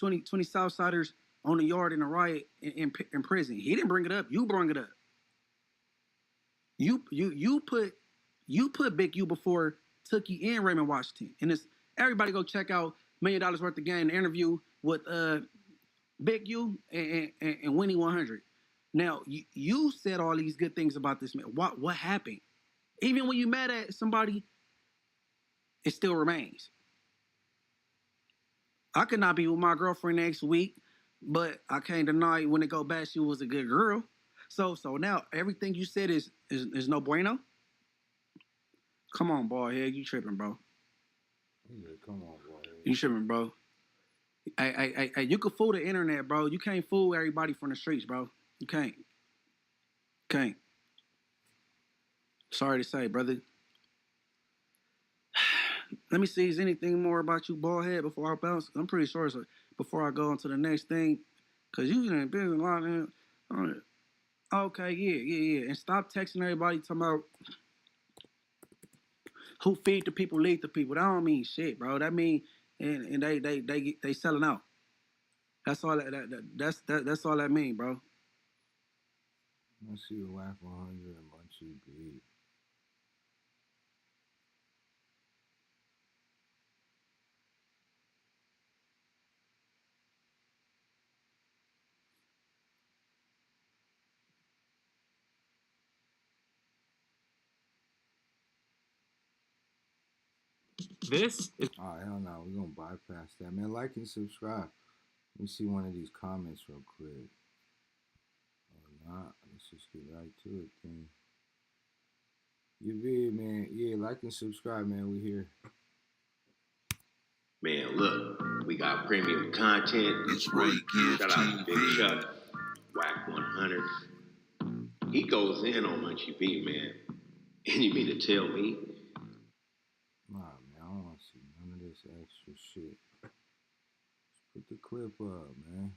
Southsiders on the yard in a riot in prison. He didn't bring it up. You brought it up. You put Big U before Tookie and Raymond Washington. And it's everybody go check out $1 Million Worth of Game, the interview with Big U and Winnie 100. Now you said all these good things about this man. What happened? Even when you mad at somebody, it still remains. I could not be with my girlfriend next week, but I can't deny when it go back, she was a good girl. So now everything you said is no bueno. Come on, boy, head, you tripping, bro. Yeah, come on, boy. You tripping, bro. Hey, you can fool the internet, bro. You can't fool everybody from the streets, bro. You can't. Can't. Sorry to say, brother. Let me see, is anything more about you, bald head, before I bounce? I'm pretty sure it's before I go on to the next thing, because you done been a lot of. Okay, yeah. And stop texting everybody talking about who feed the people, lead the people. That don't mean shit, bro. That mean and they selling out. That's all that's all that mean, bro. Let's see a Wack 100 and Munchie beat. This is Oh, hell no. We're going to bypass that. Man, like and subscribe. Let me see one of these comments real quick. Or not. Let's just get right to it, then. You vid, man. Yeah, like and subscribe, man. We here. Man, look, we got premium content. It's Ray Gift Shout out to Big Chuck, Wack 100. He goes in on Munchie B, man. And you mean to tell me? Nah, man, I don't want to see none of this extra shit. Let's put the clip up, man.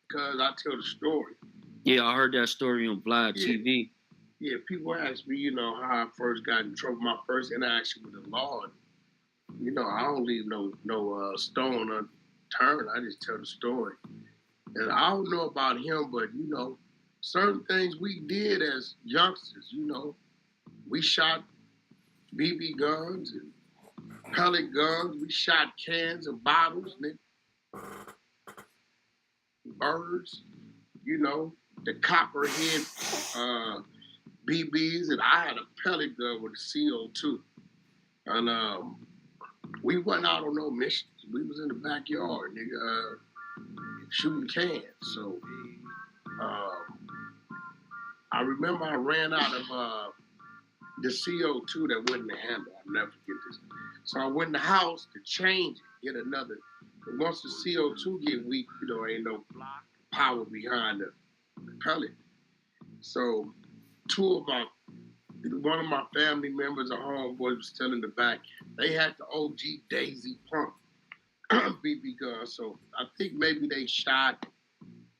Because I tell the story. Yeah, I heard that story on Vlad TV. Yeah, people ask me, how I first got in trouble, my first interaction with the law. And, I don't leave no stone unturned. I just tell the story. And I don't know about him, but, certain things we did as youngsters, we shot BB guns and pellet guns. We shot cans and bottles, birds, the copperhead BBs, and I had a pellet gun with a CO2. And we went out on no missions. We was in the backyard, nigga, shooting cans. So I remember I ran out of the CO2 that wasn't handle. I'll never forget this. So I went in the house to change it, get another. But once the CO2 get weak, ain't no power behind the pellet. So one of my family members, a homeboy, was still in the back. They had the OG Daisy Pump BB gun. So I think maybe they shot,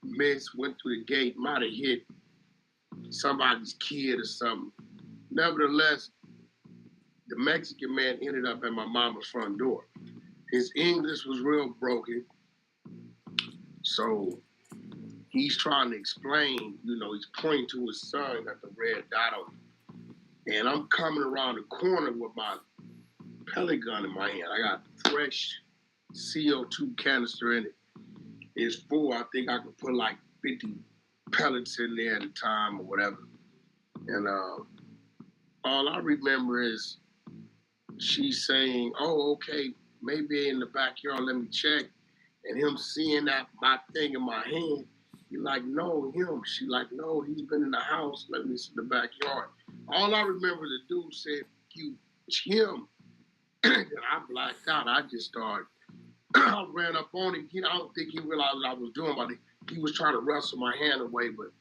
missed, went through the gate, might have hit somebody's kid or something. Nevertheless, the Mexican man ended up at my mama's front door. His English was real broken. So he's trying to explain, he's pointing to his son, got the red dot on him. And I'm coming around the corner with my pellet gun in my hand. I got fresh CO2 canister in it. It's full. I think I could put like 50 pellets in there at a time or whatever. And all I remember is she saying, oh, okay, maybe in the backyard, let me check. And him seeing that my thing in my hand, He like, no, him. She like, no, he's been in the house. Let me see the backyard. All I remember, the dude said, you, him. And I blacked out. I just started, I ran up on him. I don't think he realized what I was doing, but he was trying to wrestle my hand away, but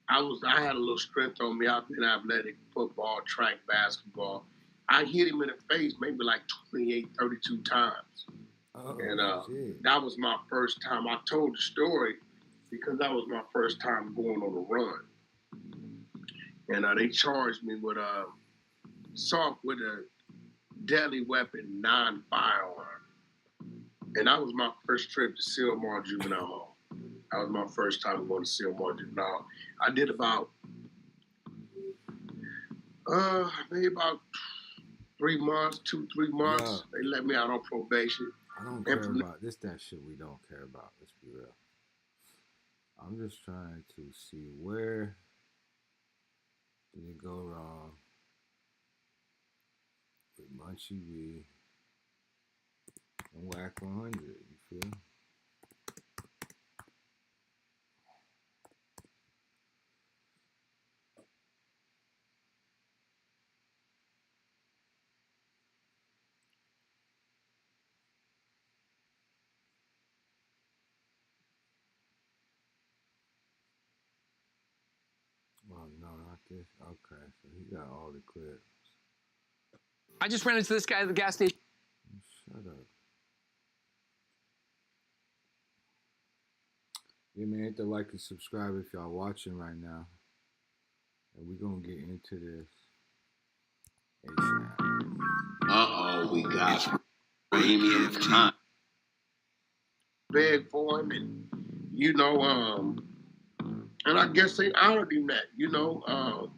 I had a little strength on me. I've been athletic, football, track, basketball. I hit him in the face maybe like 28, 32 times. Oh, and that was my first time. I told the story because that was my first time going on a run. And they charged me with assault with a deadly weapon, non-firearm. And that was my first trip to Sylmar Juvenile Hall. That was my first time going to Sylmar Juvenile Hall. I did about, maybe about 3 months, 2-3 months. Yeah. They let me out on probation. I don't care about this. That shit we don't care about. Let's be real. I'm just trying to see where did it go wrong with Munchie B and Wack 100. You feel? Oh, no, not this. Okay, so he got all the clips. I just ran into this guy at the gas station. Shut up. Yeah, man, hit the like and subscribe if y'all watching right now. And we're going to get into this. Uh-oh, we got premium time. Beg for him, and you know, and I guess they honored him that, you know.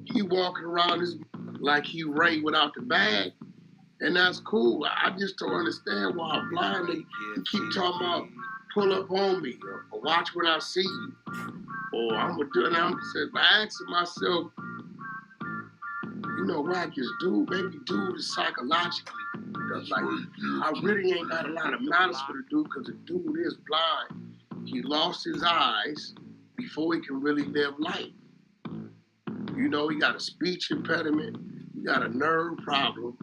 He walking around like he Ray without the bag, and that's cool. I just don't understand why blindly he keep talking about pull up on me or watch when I see you, or I'm gonna do it. I'm asking myself, you know, Wack is dude, maybe dude is psychologically. Like, I really ain't got a lot of malice for the dude because the dude is blind. He lost his eyes before he can really live life. You know, he got a speech impediment. He got a nerve problem.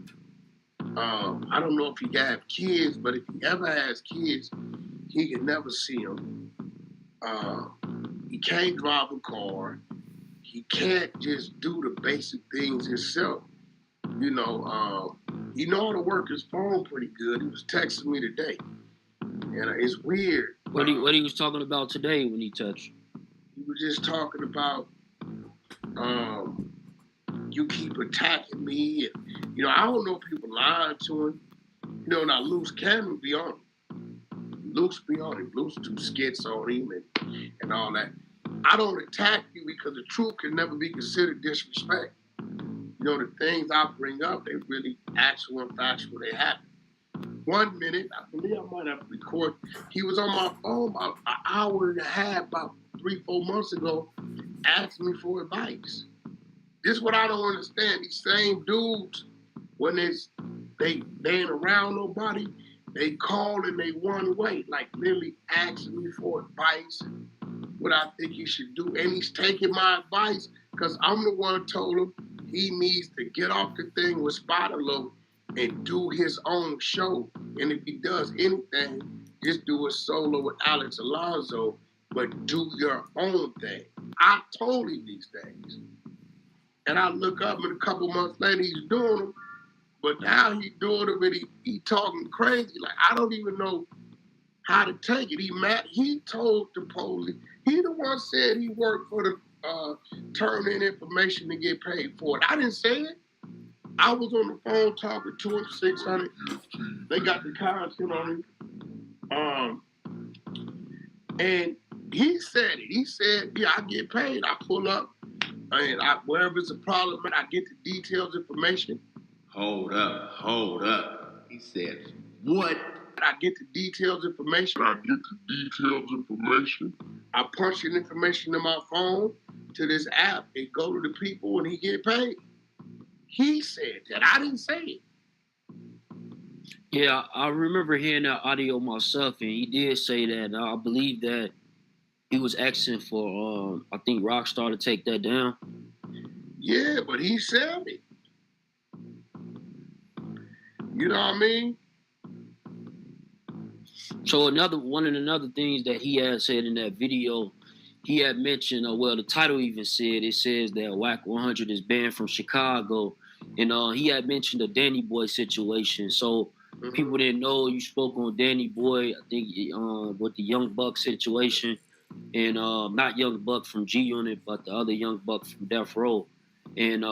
I don't know if he have kids, but if he ever has kids, he can never see them. He can't drive a car. He can't just do the basic things himself. You know, he know how to work his phone pretty good. He was texting me today, and it's weird. What he was talking about today when he touched? He was just talking about, you keep attacking me. And, you know, I don't know if people lying to him. You know, now Luke's camera be on him. Luke's be on him. Luke's do skits on him and all that. I don't attack you because the truth can never be considered disrespect. You know, the things I bring up, they really actual and factual. They happen. 1 minute, I believe I might have to record. He was on my phone about an hour and a half, about 3-4 months ago, asking me for advice. This is what I don't understand. These same dudes, when they ain't around nobody, they call and they one way, like literally asking me for advice and what I think he should do. And he's taking my advice because I'm the one who told him he needs to get off the thing with Spider-Lo and do his own show. And if he does anything, just do a solo with Alex Alonso, but do your own thing. I told him these things. And I look up and a couple months later he's doing them, but now he's doing them and he talking crazy. Like, I don't even know how to take it. He told the police, he the one said he worked for the turn in information to get paid for it. I didn't say it. I was on the phone talking to him, 600. They got the content on him. And he said it. He said, yeah, I get paid. I pull up, and wherever it's a problem, I get the details information. Hold up. He said, what? I get the details information. I punch the information in my phone to this app. It go to the people and he get paid. He said that. I didn't say it. Yeah, I remember hearing that audio myself, and he did say that. I believe that he was asking for, I think Rockstar to take that down. Yeah, but he said it. You know what I mean? So one of the other things that he had said in that video, he had mentioned, well, the title even said, it says that Wack 100 is banned from Chicago. And he had mentioned the Danny Boy situation. So people didn't know you spoke on Danny Boy, I think, with the Young Buck situation. And not Young Buck from G Unit, but the other Young Buck from Death Row. And,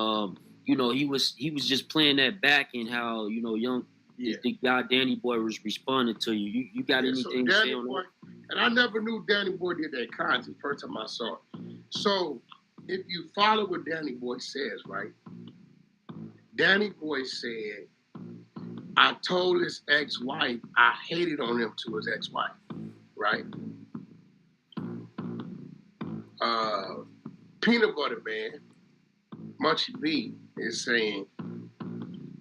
you know, he was just playing that back and how, you know, the guy Danny Boy was responding to you. You got anything to say on that? And I never knew Danny Boy did that content first time I saw it. So if you follow what Danny Boy says, right? Danny Boy said, I told his ex-wife I hated on him to his ex-wife, right? Peanut Butter Man, Munchie B, is saying,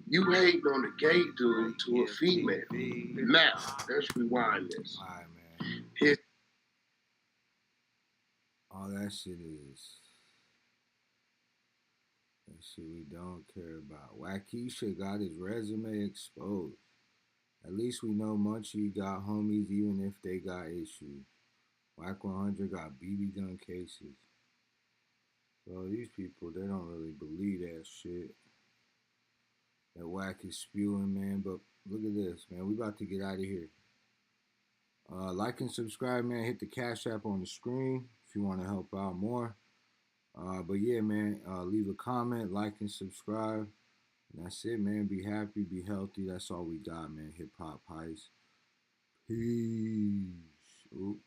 you hating on the gay dude to a female. Now, let's rewind this. All right, man. All that shit is that shit we don't care about. Wackisha got his resume exposed. At least we know Munchie got homies even if they got issues. Wack 100 got BB gun cases. So these people, they don't really believe that shit that Wack is spewing, man. But look at this, man. We about to get out of here. Like and subscribe, man. Hit the Cash App on the screen if you want to help out more. But yeah, man, leave a comment, like and subscribe. And that's it, man. Be happy, be healthy. That's all we got, man. Hip Hop Heist. Peace. Ooh.